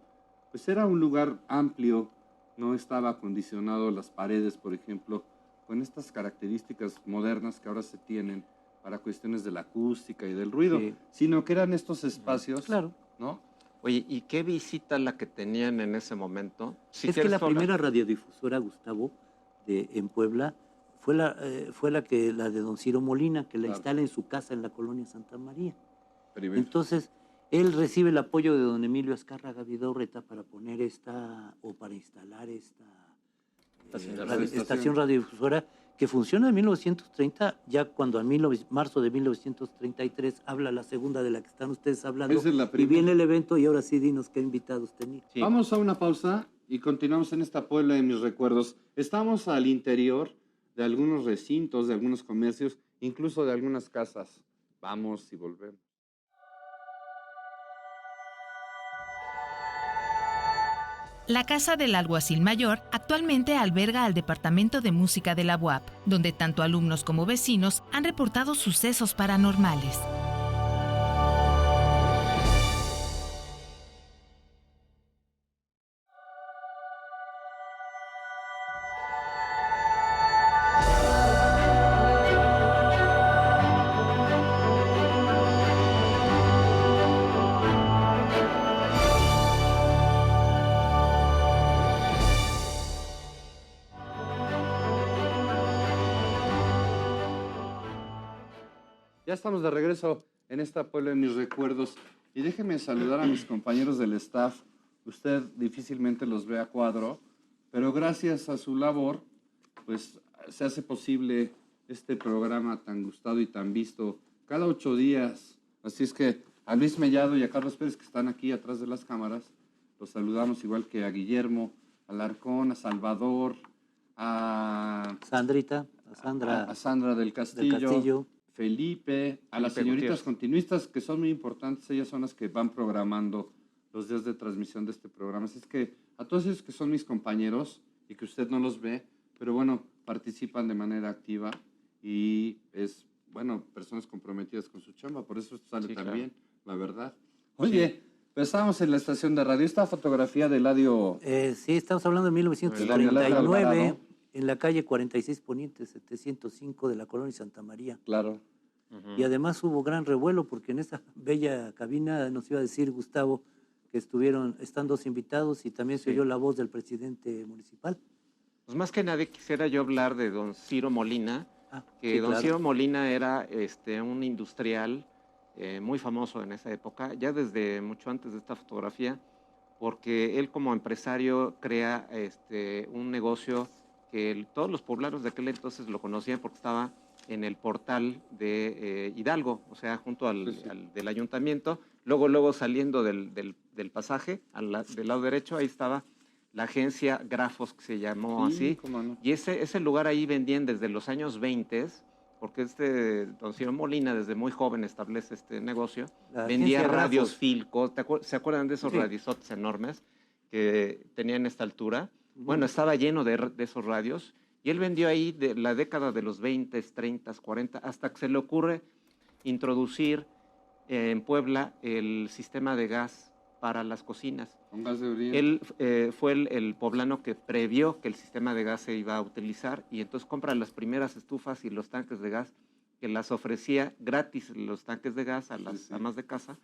pues era un lugar amplio, no estaba acondicionado las paredes, por ejemplo, con estas características modernas que ahora se tienen para cuestiones de la acústica y del ruido, Sí. sino que eran estos espacios, claro. ¿no? Oye, ¿y qué visita la que tenían en ese momento? Si Es que quieres la tú habla. primera radiodifusora, Gustavo, en Puebla, fue la de don Ciro Molina, que la Claro. instala en su casa en la colonia Santa María. Primero. Entonces, él recibe el apoyo de don Emilio Azcárraga Vidorreta para poner para instalar esta estación radiodifusora que funciona en 1930, ya cuando en marzo de 1933 habla la segunda de la que están ustedes hablando, Esa es la y primera. viene el evento y ahora sí dinos qué invitados tenía. Sí. Vamos a una pausa y continuamos en esta Puebla de mis recuerdos. Estamos al interior de algunos recintos, de algunos comercios, incluso de algunas casas. Vamos y volvemos. La Casa del Alguacil Mayor actualmente alberga al Departamento de Música de la UAP, donde tanto alumnos como vecinos han reportado sucesos paranormales. Ya estamos de regreso en esta Puebla de mis recuerdos y déjeme saludar a mis compañeros del staff. Usted difícilmente los ve a cuadro, pero gracias a su labor, pues se hace posible este programa tan gustado y tan visto cada 8 días. Así es que a Luis Mellado y a Carlos Pérez, que están aquí atrás de las cámaras, los saludamos igual que a Guillermo, a Alarcón, a Salvador, a Sandrita, a Sandra a Sandra del del Castillo, Castillo. Felipe, a las Felipe señoritas Gutiérrez. continuistas, que son muy importantes, ellas son las que van programando los días de transmisión de este programa. Así es que a todos ellos que son mis compañeros y que usted no los ve, pero bueno, participan de manera activa y es, bueno, personas comprometidas con su chamba, por eso esto sale Sí, tan claro. bien, la verdad. Oye, pues estábamos en la estación de radio, esta fotografía de Eladio, Sí, estamos hablando de Eladio 1939, Alvarado, en la calle 46 Poniente 705 de la colonia Santa María. claro. Ujú. Y además hubo gran revuelo porque en esta bella cabina nos iba a decir Gustavo que están dos invitados y también se Sí. oyó la voz del presidente municipal. Pues más que nadie quisiera yo hablar de don Ciro Molina, que Sí, don claro. Ciro Molina era un industrial muy famoso en esa época, ya desde mucho antes de esta fotografía, porque él como empresario crea un negocio que todos los poblanos de aquel entonces lo conocían porque estaba en el portal de Hidalgo, o sea, junto al del ayuntamiento. Luego saliendo del pasaje, del lado derecho, ahí estaba la agencia Grafos, que se llamó así. ¿Cómo no? Y ese lugar ahí vendían desde los años 20, porque don Ciro Molina desde muy joven establece este negocio. La Vendía agencia radios Grafos. Filco. ¿Se acuerdan de esos Sí. radiosotes enormes que tenían esta altura? Ujú. Bueno, estaba lleno de esos radios. Y él vendió ahí de la década de los 20, 30, 40, hasta que se le ocurre introducir en Puebla el sistema de gas para las cocinas. Con gas de orina. Él fue el poblano que previó que el sistema de gas se iba a utilizar y entonces compra las primeras estufas y los tanques de gas que las ofrecía gratis, los tanques de gas a las amas de casa,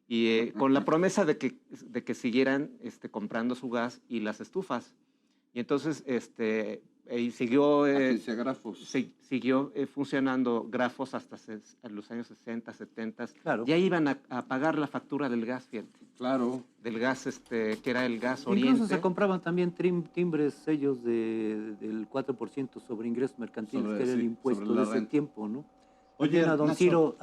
y con la promesa de que siguieran comprando su gas y las estufas. Y entonces y siguió, Agencia Grafos. siguió funcionando Grafos hasta los años 60, 70. Claro. Ya iban a pagar la factura del gas, fíjate. Claro. Del gas, que era el gas Oriente. Incluso se compraban también timbres, sellos del 4% sobre ingresos mercantiles, que era el impuesto sobre la de ese renta. tiempo, ¿no? Oye, También a don Nacho,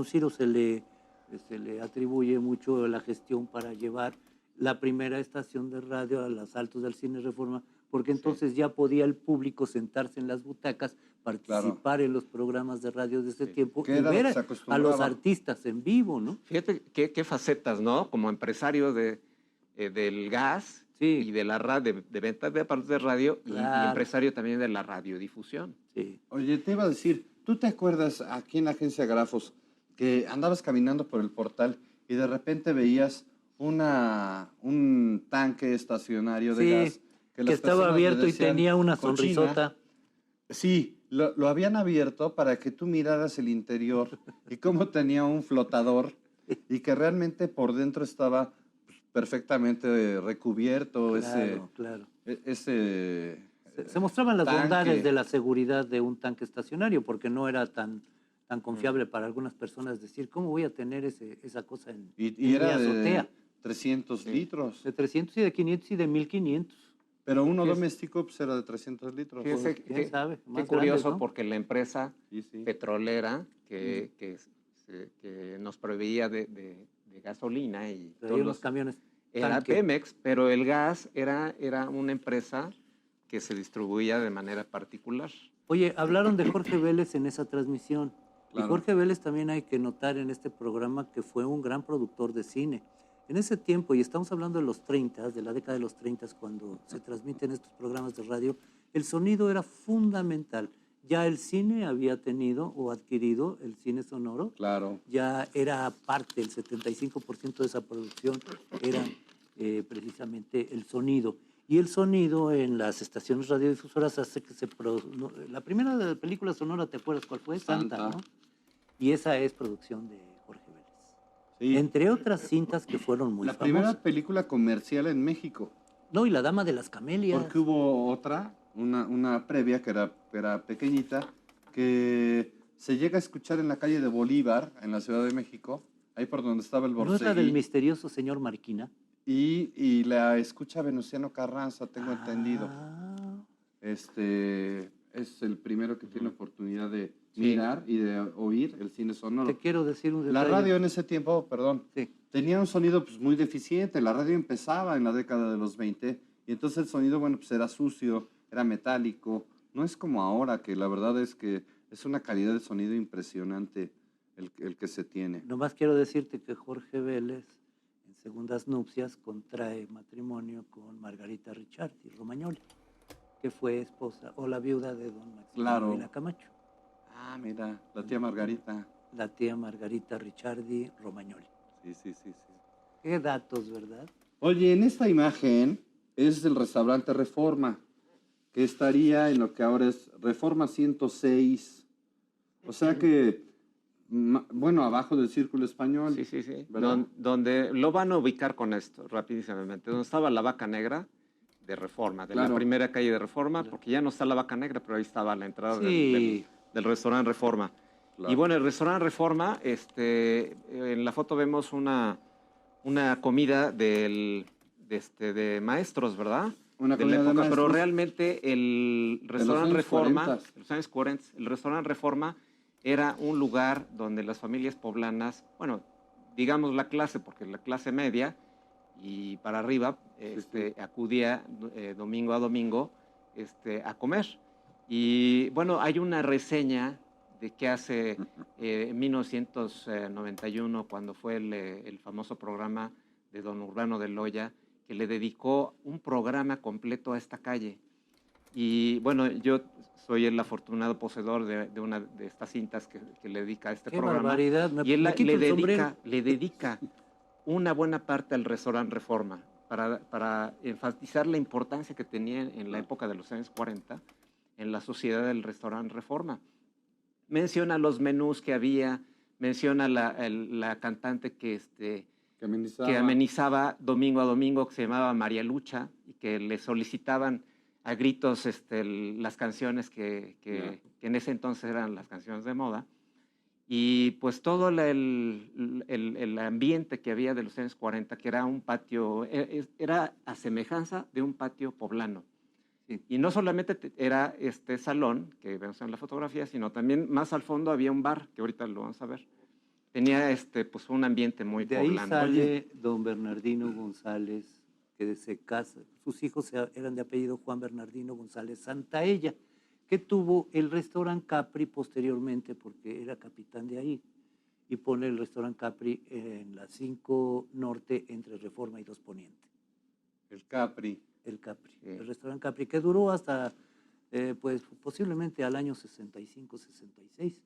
Ciro se le atribuye mucho la gestión para llevar la primera estación de radio a los altos del Cine Reforma, porque entonces ya podía el público sentarse en las butacas, participar en los programas de radio de ese tiempo Que y era lo ver que se a acostumbraba. los artistas en vivo, ¿no? Fíjate qué facetas, ¿no? Como empresario del gas Sí. y de la de venta de aparatos de radio y Claro. empresario también de la radiodifusión. Sí. Oye, te iba a decir, ¿tú te acuerdas aquí en la agencia Grafos que andabas caminando por el portal y de repente veías un tanque estacionario de Sí, gas que las estaba personas le abierto y decían tenía una cochina? sonrisota. Sí, lo habían abierto para que tú miraras el interior y cómo tenía un flotador y que realmente por dentro estaba pues, perfectamente recubierto Claro. ese Se mostraban las tanque. bondades de la seguridad de un tanque estacionario, porque no era tan confiable para algunas personas decir, ¿cómo voy a tener esa cosa en Y mi era azotea? de 300 litros. De 300 y de 500 y de 1500. Pero uno Sí, doméstico pues, era de 300 litros. Fíjese Pues, quién sabe, qué más curioso, grandes, ¿no? porque la empresa Sí, sí. petrolera que nos proveía de gasolina y todos Traía unos los camiones. era tanque. Pemex, pero el gas era una empresa que se distribuía de manera particular. Oye, hablaron de Jorge Vélez en esa transmisión. Claro. Y Jorge Vélez también hay que notar en este programa que fue un gran productor de cine. En ese tiempo, y estamos hablando de los 30, de la década de los 30, cuando se transmiten estos programas de radio, el sonido era fundamental. Ya el cine había tenido o adquirido el cine sonoro. Claro. Ya era parte, el 75% de esa producción era precisamente el sonido. Y el sonido en las estaciones radiodifusoras hace que la primera película sonora, ¿te acuerdas cuál fue? Santa, Santa. ¿no? Y esa es producción de Jorge Vélez. Sí. Entre otras cintas que fueron muy La famosas. primera película comercial en México. No, y La Dama de las Camelias. Porque hubo otra, una previa que era pequeñita, que se llega a escuchar en la calle de Bolívar, en la Ciudad de México, ahí por donde estaba el ¿No es la del Borseguí. misterioso señor Marquina? Y la escucha Venustiano Carranza, tengo entendido. Ah, Es el primero que tiene oportunidad de Sí. mirar y de oír el cine sonoro. te quiero decir un La detalle. radio en ese tiempo, perdón, Sí. tenía un sonido pues, muy deficiente. La radio empezaba en la década de los 20 y entonces el sonido, bueno, pues era sucio, era metálico. No es como ahora, que la verdad es que es una calidad de sonido impresionante el que se tiene. Nomás quiero decirte que Jorge Vélez, en segundas nupcias, contrae matrimonio con Margarita Ricciardi Romagnoli, que fue esposa o la viuda de don Maximiliano Claro. Vila Camacho, Ah, mira, la tía Margarita. la tía Margarita Ricciardi Romagnoli. Sí. Qué datos, ¿verdad? Oye, en esta imagen es el restaurante Reforma, que estaría en lo que ahora es Reforma 106. O sea que, bueno, abajo del Círculo Español. Sí. ¿Verdad? Donde lo van a ubicar con esto, rapidísimamente. Donde estaba la Vaca Negra de Reforma, de Claro. la primera calle de Reforma, porque ya no está la Vaca Negra, pero ahí estaba la entrada Sí. del restaurante Reforma. Claro. Y bueno, el restaurante Reforma, en la foto vemos una comida de maestros, ¿verdad? Una De comida la de época, pero maestros. realmente el restaurante años Reforma, 40. en los años 40, el restaurante Reforma era un lugar donde las familias poblanas, bueno, digamos la clase, porque la clase media y para arriba, acudía domingo a domingo a comer. Y bueno, hay una reseña de que hace en 1991, cuando fue el famoso programa de don Urbano de Loya, que le dedicó un programa completo a esta calle. Y bueno, yo soy el afortunado poseedor de una de estas cintas que le dedica a este ¡Qué programa. barbaridad! Y él Me quito el sombrero. le dedica una buena parte al restaurante Reforma para enfatizar la importancia que tenía en la época de los años 40 en la sociedad del restaurante Reforma. Menciona los menús que había, menciona la cantante que amenizaba domingo a domingo, que se llamaba María Lucha, y que le solicitaban a gritos las canciones que en ese entonces eran las canciones de moda. Y pues todo el ambiente que había de los años 40, que era un patio, era a semejanza de un patio poblano. Sí. Y no solamente era este salón que vemos en la fotografía, sino también más al fondo había un bar, que ahorita lo vamos a ver. Tenía pues un ambiente muy de poblano. ahí sale don Bernardino González, que se casa, sus hijos eran de apellido Juan Bernardino González Santaella, que tuvo el restaurante Capri posteriormente, porque era capitán de ahí, y pone el restaurante Capri en la 5 Norte entre Reforma y 2 Poniente. El Capri. El Capri, Sí. El restaurante Capri, que duró hasta, pues posiblemente al año 65, 66,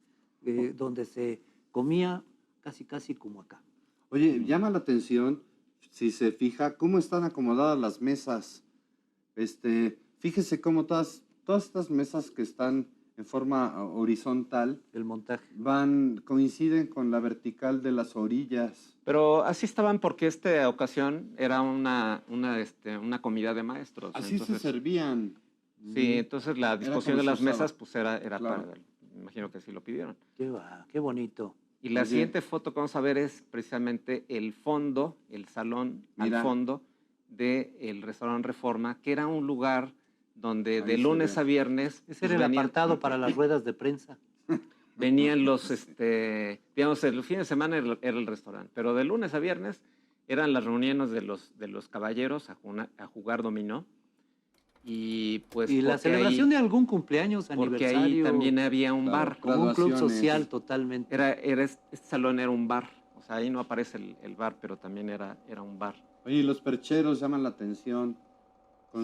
donde se comía casi como acá. Oye, llama la atención, si se fija, cómo están acomodadas las mesas. Fíjese cómo todas estas mesas que están en forma horizontal El montaje. coinciden con la vertical de las orillas. Pero así estaban porque esta ocasión era una comida de maestros. Así entonces, se servían. Sí, entonces la disposición como de las se usaba. mesas pues era Claro. para, me imagino que así lo pidieron. Qué bonito. Y la Oye. siguiente foto que vamos a ver es precisamente el fondo, el salón Mira. al fondo del restaurante Reforma, que era un lugar donde Ahí de se lunes ve. a viernes Ese pues, era el apartado para las ruedas de prensa. venían los, digamos, el fin de semana era el restaurante, pero de lunes a viernes eran las reuniones de los caballeros a jugar dominó. Y pues Y la porque celebración ahí- de algún cumpleaños, porque aniversario. ahí también había un Claro, bar. como un club graduaciones. social totalmente. Este salón era un bar. O sea, ahí no aparece el bar, pero también era un bar. Oye, y los percheros llaman la atención.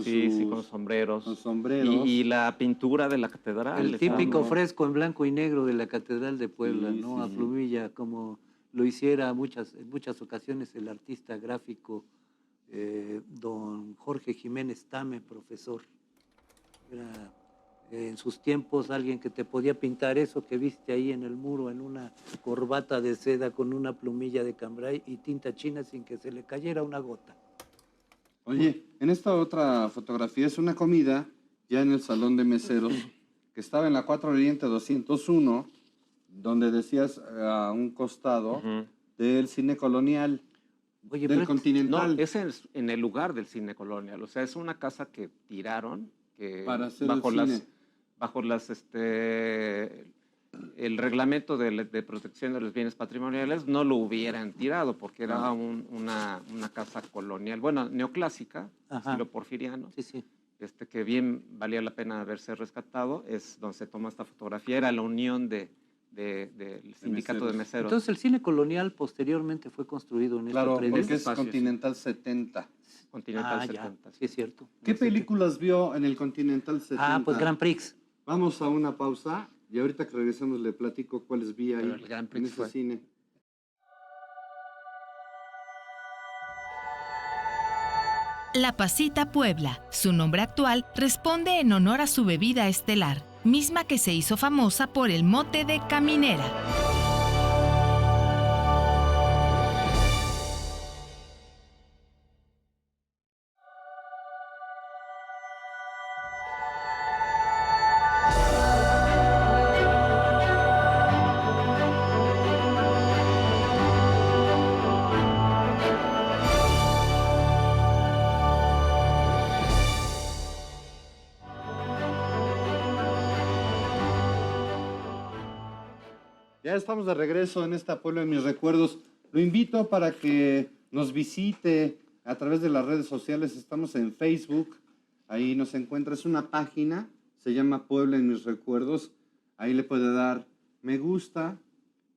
Sí, con sombreros. Con sombreros. Y la pintura de la catedral. El estaba típico muy- fresco en blanco y negro de la Catedral de Puebla, Sí, ¿no? A sí. plumilla, como lo hiciera en muchas ocasiones el artista gráfico don Jorge Jiménez Tame, profesor. Era en sus tiempos alguien que te podía pintar eso que viste ahí en el muro, en una corbata de seda con una plumilla de cambray y tinta china sin que se le cayera una gota. Oye, en esta otra fotografía es una comida ya en el salón de meseros que estaba en la 4 Oriente 201, donde decías a un costado Ujú. del cine colonial, Oye, del pero No, Continental. es en el lugar del cine colonial. O sea, es una casa que tiraron que Para hacer bajo el cine. bajo el reglamento de protección de los bienes patrimoniales no lo hubieran tirado porque era Claro. una casa colonial, bueno, neoclásica, Ajá. estilo porfiriano, sí. que bien valía la pena haberse rescatado. Es donde se tomó esta fotografía, era la unión del sindicato de meseros. Entonces el cine colonial posteriormente fue construido en Claro, este predio. porque es espacio, sí. Continental 70. Continental Ya, 70. sí es cierto. ¿Qué películas vio en el Continental 70? Pues Grand Prix. Vamos a una pausa y ahorita que regresemos le platico cuáles vi ahí Pero el Grand Prix en ese fue. cine. La Pasita Puebla, su nombre actual, responde en honor a su bebida estelar, misma que se hizo famosa por el mote de caminera. Ya estamos de regreso en esta Puebla de mis recuerdos. Lo invito para que nos visite a través de las redes sociales. Estamos en Facebook. Ahí nos encuentra. Es una página. Se llama Puebla en mis recuerdos. Ahí le puede dar me gusta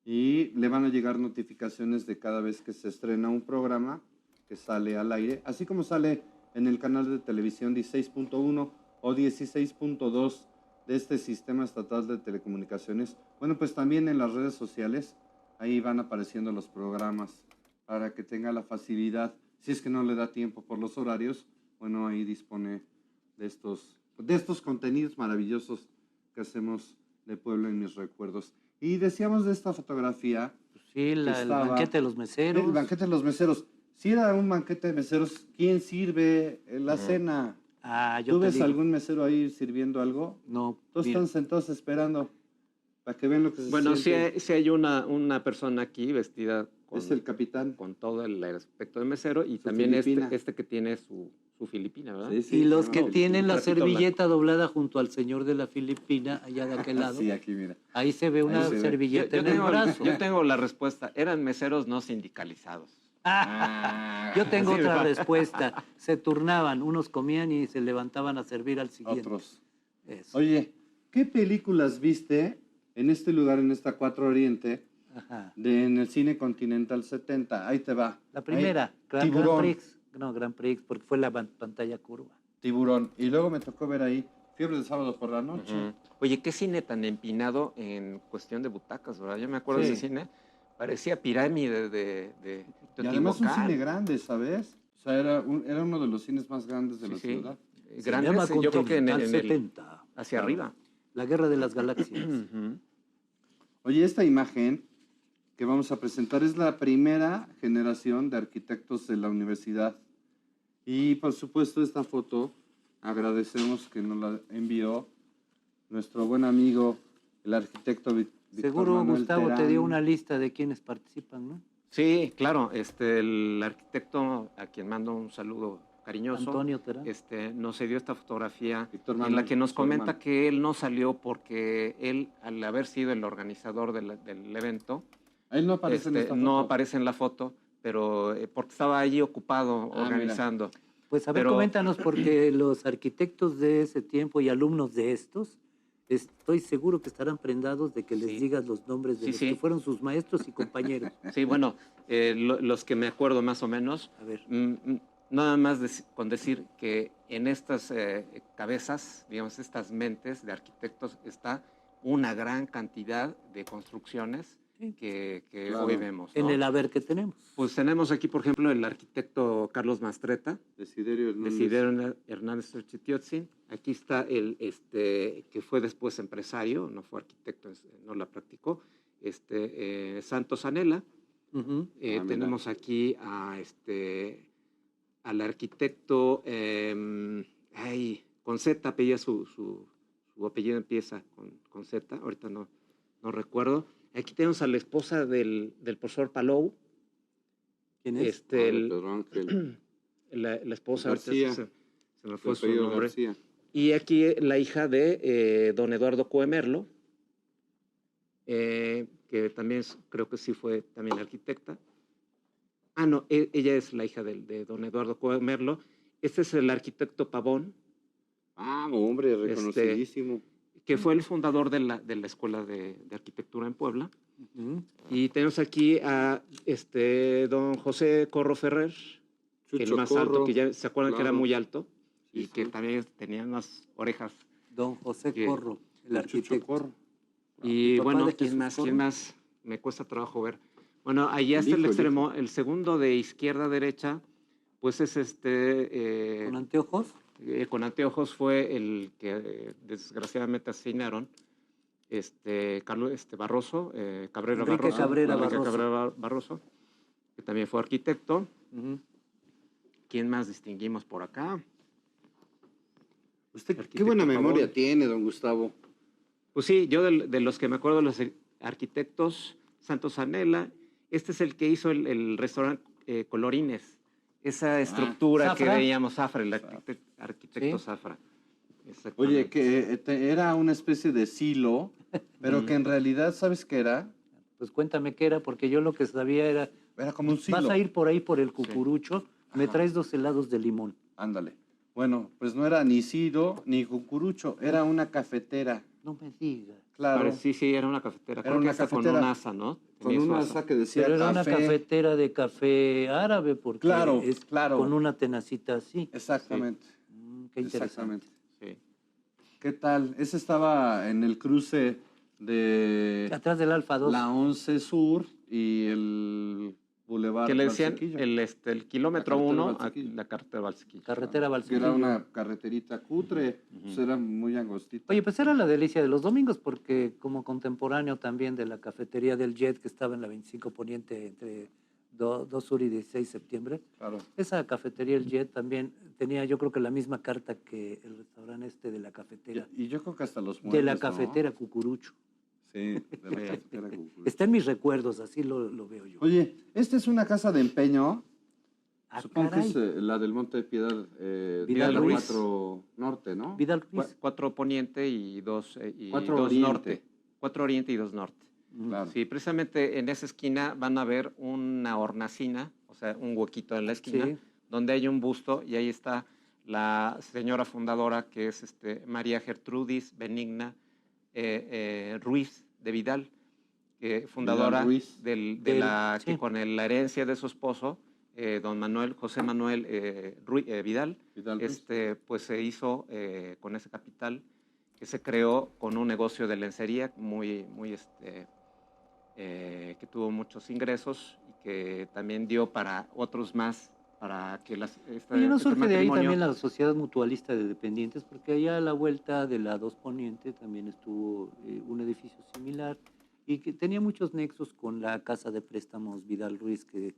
y le van a llegar notificaciones de cada vez que se estrena un programa que sale al aire. Así como sale en el canal de televisión 16.1 o 16.2 de este sistema estatal de telecomunicaciones. Bueno, pues también en las redes sociales, ahí van apareciendo los programas para que tenga la facilidad, si es que no le da tiempo por los horarios, bueno, ahí dispone de estos contenidos maravillosos que hacemos de Puebla en mis recuerdos. Y decíamos de esta fotografía. Sí, el banquete de los meseros. El banquete de los meseros. Si era un banquete de meseros, ¿quién sirve la cena? ¿Tú ves algún mesero ahí sirviendo algo? No. Todos están sentados esperando para que vean lo que se Bueno, siente. sí hay una persona aquí vestida Es el capitán. con todo el aspecto de mesero y Su también filipina. este que tiene su filipina, ¿verdad? Sí, sí, Y los se que llama tienen la Ratito servilleta doblada junto al señor de la Filipina, allá de aquel lado, Sí, aquí mira. ahí se ve una se ve. servilleta en el brazo. Yo tengo la respuesta. Eran meseros no sindicalizados. Yo tengo Sí, otra ¿verdad? respuesta. Se turnaban, unos comían y se levantaban a servir al siguiente. Otros. Eso. Oye, ¿qué películas viste en este lugar, en esta 4 Oriente, Ajá. en el cine Continental 70? Ahí te va. La primera, Ahí, Grand Tiburón. Prix. No, Grand Prix, porque fue la pantalla curva. Tiburón. Y luego me tocó ver ahí Fiebre de sábado por la noche. Ujú. Oye, qué cine tan empinado en cuestión de butacas, ¿verdad? Yo me acuerdo Sí. de ese cine. Parecía pirámide de Y además un Teotihuacán. cine grande, ¿sabes? O sea, era uno de los cines más grandes de Sí, la sí. ciudad. Se Grandes, llama yo creo que en Continental el 70. hacia arriba. La Guerra de las Galaxias. Ujú. Oye, esta imagen que vamos a presentar es la primera generación de arquitectos de la universidad. Y por supuesto esta foto agradecemos que nos la envió nuestro buen amigo, el arquitecto Víctor Seguro Manuel Gustavo te Terán. dio una lista de quienes participan, ¿no? Sí, claro. El arquitecto, a quien mando un saludo cariñoso, Antonio Terán. nos dio esta fotografía Víctor en la Manuel, que nos su comenta hermano. que él no salió porque él, al haber sido el organizador del evento, Él no aparece en esta foto. no aparece en la foto, pero porque estaba allí ocupado Ah, organizando. Pues a ver, Pero- coméntanos, porque los arquitectos de ese tiempo y alumnos de estos, estoy seguro que estarán prendados de que les Sí. digas los nombres de Sí, los sí. que fueron sus maestros y compañeros. Sí, bueno, los que me acuerdo más o menos, A ver. nada más con decir que en estas cabezas, digamos, estas mentes de arquitectos está una gran cantidad de construcciones Sí. que Claro. hoy vemos, ¿no? En el haber que tenemos. Pues tenemos aquí, por ejemplo, el arquitecto Carlos Mastreta, Desiderio Hernández. Desiderio Hernández Urchitiotzin. Aquí está el que fue después empresario, no fue arquitecto, no la practicó, Santos Anela. Ujú. mira. Tenemos aquí al arquitecto, con Z, apellida su apellido empieza con Z, ahorita no recuerdo. Aquí tenemos a la esposa del profesor Palou. ¿Quién es? Pedro Ángel. La esposa, ahorita García. se me fue su Apellido nombre. García. Y aquí la hija de don Eduardo Coemerlo, que también creo que sí fue también arquitecta. Ah, no, ella es la hija de don Eduardo Coemerlo. Este es el arquitecto Pavón, Ah, hombre, reconocidísimo. que fue el fundador de la Escuela de Arquitectura en Puebla. Ujú. Y tenemos aquí a don José Corro Ferrer, el Chucho más Corro, alto, que ya se acuerdan que era claro. muy alto Sí, y que sí. también tenía unas orejas. Don José Que- Corro, el El Chucho arquitecto. Corro. Y papá bueno, de ¿quién Jesús más? Corro. ¿Quién más? Me cuesta trabajo ver. Bueno, allá El está el hijo, el extremo, el segundo de izquierda a derecha, pues es ¿Con anteojos? con anteojos fue el que desgraciadamente asesinaron, Carlos Barroso, Cabrera Enrique Barroso, Cabrera Enrique Barroso. Cabrera Barroso, que también fue arquitecto. Ujú. ¿Quién más distinguimos por acá? Usted, qué Arquitecto buena Pavón. memoria tiene, don Gustavo. Pues sí, yo de los que me acuerdo, los arquitectos, Santos Anela, este es el que hizo el restaurante Colorines, esa estructura que Zafra. veíamos, Zafra, el arquitecto Sí. Zafra. Oye, Exactamente. que era una especie de silo, pero que en realidad, ¿sabes qué era? Pues cuéntame qué era, porque yo lo que sabía era, Era como un silo. vas a ir por ahí por el Cucurucho, me Ajá. traes 2 helados de limón. Ándale. Bueno, pues no era ni silo ni cucurucho, era una cafetera. No me digas. Claro. Sí, sí, era una cafetera. Era Creo que una hasta con cafetera. un asa, ¿no? Con Tenía su una asa. asa que decía Pero era café. una cafetera de café árabe, porque Claro, es claro. con una tenacita así. Exactamente. Qué interesante. Exactamente. Sí. ¿Qué tal? Ese estaba en el cruce de Atrás del Alfa 2. la 11 Sur y el Boulevard Que le decían Valsequillo, el kilómetro La carretera 1 a Valsequillo. la carretera Valsequillo. Carretera que Valsequillo. era una carreterita cutre, pues era muy angostita. Oye, pues era la delicia de los domingos, porque como contemporáneo también de la cafetería del Jet, que estaba en la 25 Poniente entre 2 Sur y 16 Septiembre, Claro. esa cafetería el Jet también tenía, yo creo que la misma carta que el restaurante de la cafetera. Y yo creo que hasta los De muebles, la ¿no? cafetera Cucurucho. Sí, de la cafetera cucurucho. Está en mis recuerdos, así lo veo yo. Oye, esta es una casa de empeño. Ah, Supongo caray. que es la del Monte de Piedad, Vidal de Ruiz. 4 Norte, ¿no? Vidal Ruiz. 4 poniente y 2 4 oriente. norte. 4 oriente y 2 norte. Claro. Sí, precisamente en esa esquina van a ver una hornacina, o sea, un huequito en la esquina, Sí. donde hay un busto y ahí está la señora fundadora, que es María Gertrudis Benigna Ruiz de Vidal, fundadora Ruiz. Sí. que con la herencia de su esposo, don José Manuel Vidal, Vidal Ruiz. pues se hizo con ese capital que se creó con un negocio de lencería muy que tuvo muchos ingresos y que también dio para otros más, para que Oye, ¿no este surge de ahí matrimonio- también la Sociedad Mutualista de Dependientes? Porque allá a la vuelta de la 2 Poniente también estuvo un edificio similar y que tenía muchos nexos con la Casa de Préstamos Vidal Ruiz, que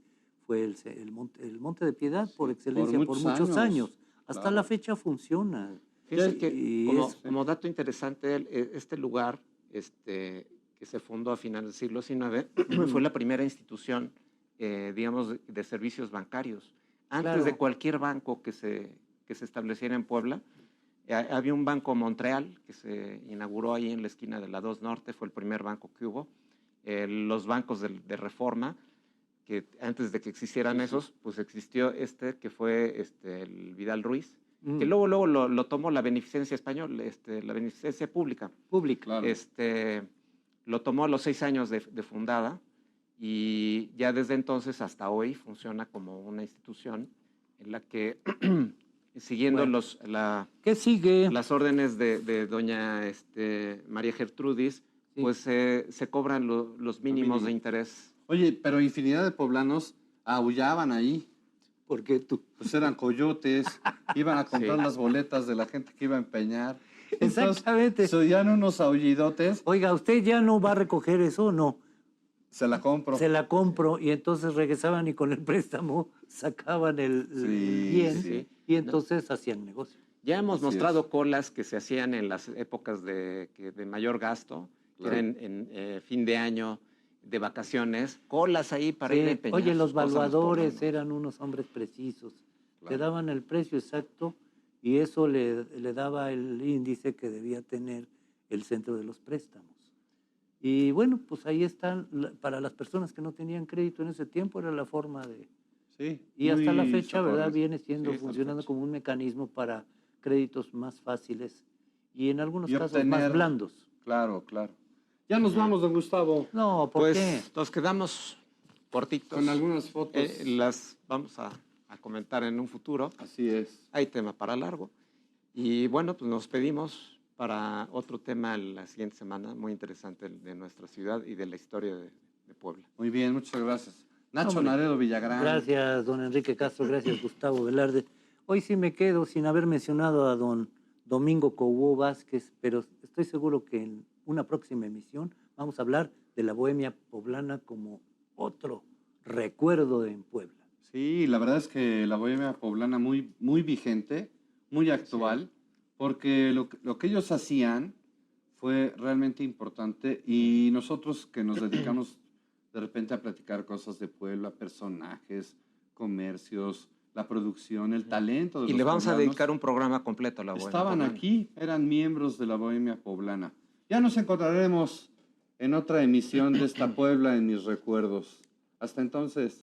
fue el Monte de Piedad por excelencia por muchos años. Hasta claro. la fecha funciona. Fíjense que Y como dato interesante, este lugar que se fundó a finales del siglo XIX fue la primera institución, digamos, de servicios bancarios. Antes Claro. de cualquier banco que se estableciera en Puebla, había un banco Montreal que se inauguró ahí en la esquina de la 2 Norte, fue el primer banco que hubo. Los bancos de Reforma, que antes de que existieran esos, pues existió que fue el Vidal Ruiz, que luego lo tomó la Beneficencia Española, la Beneficencia Pública. pública. Claro. Lo tomó a los 6 años de fundada y ya desde entonces hasta hoy funciona como una institución en la que, siguiendo Bueno. ¿Qué sigue? las órdenes de doña María Gertrudis, Sí. pues se cobran los mínimos mínimo. de interés. Oye, pero infinidad de poblanos aullaban ahí. Porque tú. Pues eran coyotes, iban a comprar Sí. las boletas de la gente que iba a empeñar. Exactamente. Se oían unos aullidotes, Oiga, ¿usted ya no va a recoger eso o no? se la compro. Se la compro y entonces regresaban y con el préstamo sacaban el Sí, bien sí. y entonces hacían negocio. Ya hemos Así mostrado es. colas que se hacían en las épocas de mayor gasto, que Claro. eran en fin de año, de vacaciones, colas ahí para Sí. ir a empeñar. Oye, los sus cosas a los valuadores poblanos. eran unos hombres precisos. Te Claro. daban el precio exacto y eso le daba el índice que debía tener el centro de los préstamos. Y bueno, pues ahí están, para las personas que no tenían crédito en ese tiempo era la forma de... Sí, Y hasta la muy fecha, ¿verdad? socorrido. Viene siendo Sí, hasta la funcionando fecha. como un mecanismo para créditos más fáciles y en algunos Y casos más obtener- blandos. Claro, claro. Ya nos vamos, don Gustavo, No, ¿por Pues qué? nos quedamos cortitos. con algunas fotos. Las vamos a comentar en un futuro. Así es. Hay tema para largo. Y bueno, pues nos pedimos para otro tema la siguiente semana, muy interesante de nuestra ciudad y de la historia de Puebla. Muy bien, muchas gracias. Nacho Hombre, Naredo Villagrán. Gracias, don Enrique Castro, gracias, Gustavo Velarde. Hoy sí me quedo sin haber mencionado a don Domingo Cobo Vázquez, pero estoy seguro que en una próxima emisión vamos a hablar de la bohemia poblana como otro recuerdo en Puebla. Sí, la verdad es que la bohemia poblana muy, muy vigente, muy actual, porque lo que ellos hacían fue realmente importante y nosotros que nos dedicamos de repente a platicar cosas de Puebla, personajes, comercios, la producción, el talento de Y los le vamos a poblanos, dedicar un programa completo a la bohemia estaban poblana. aquí, eran miembros de la bohemia poblana. Ya nos encontraremos en otra emisión de esta Puebla en mis recuerdos. Hasta entonces.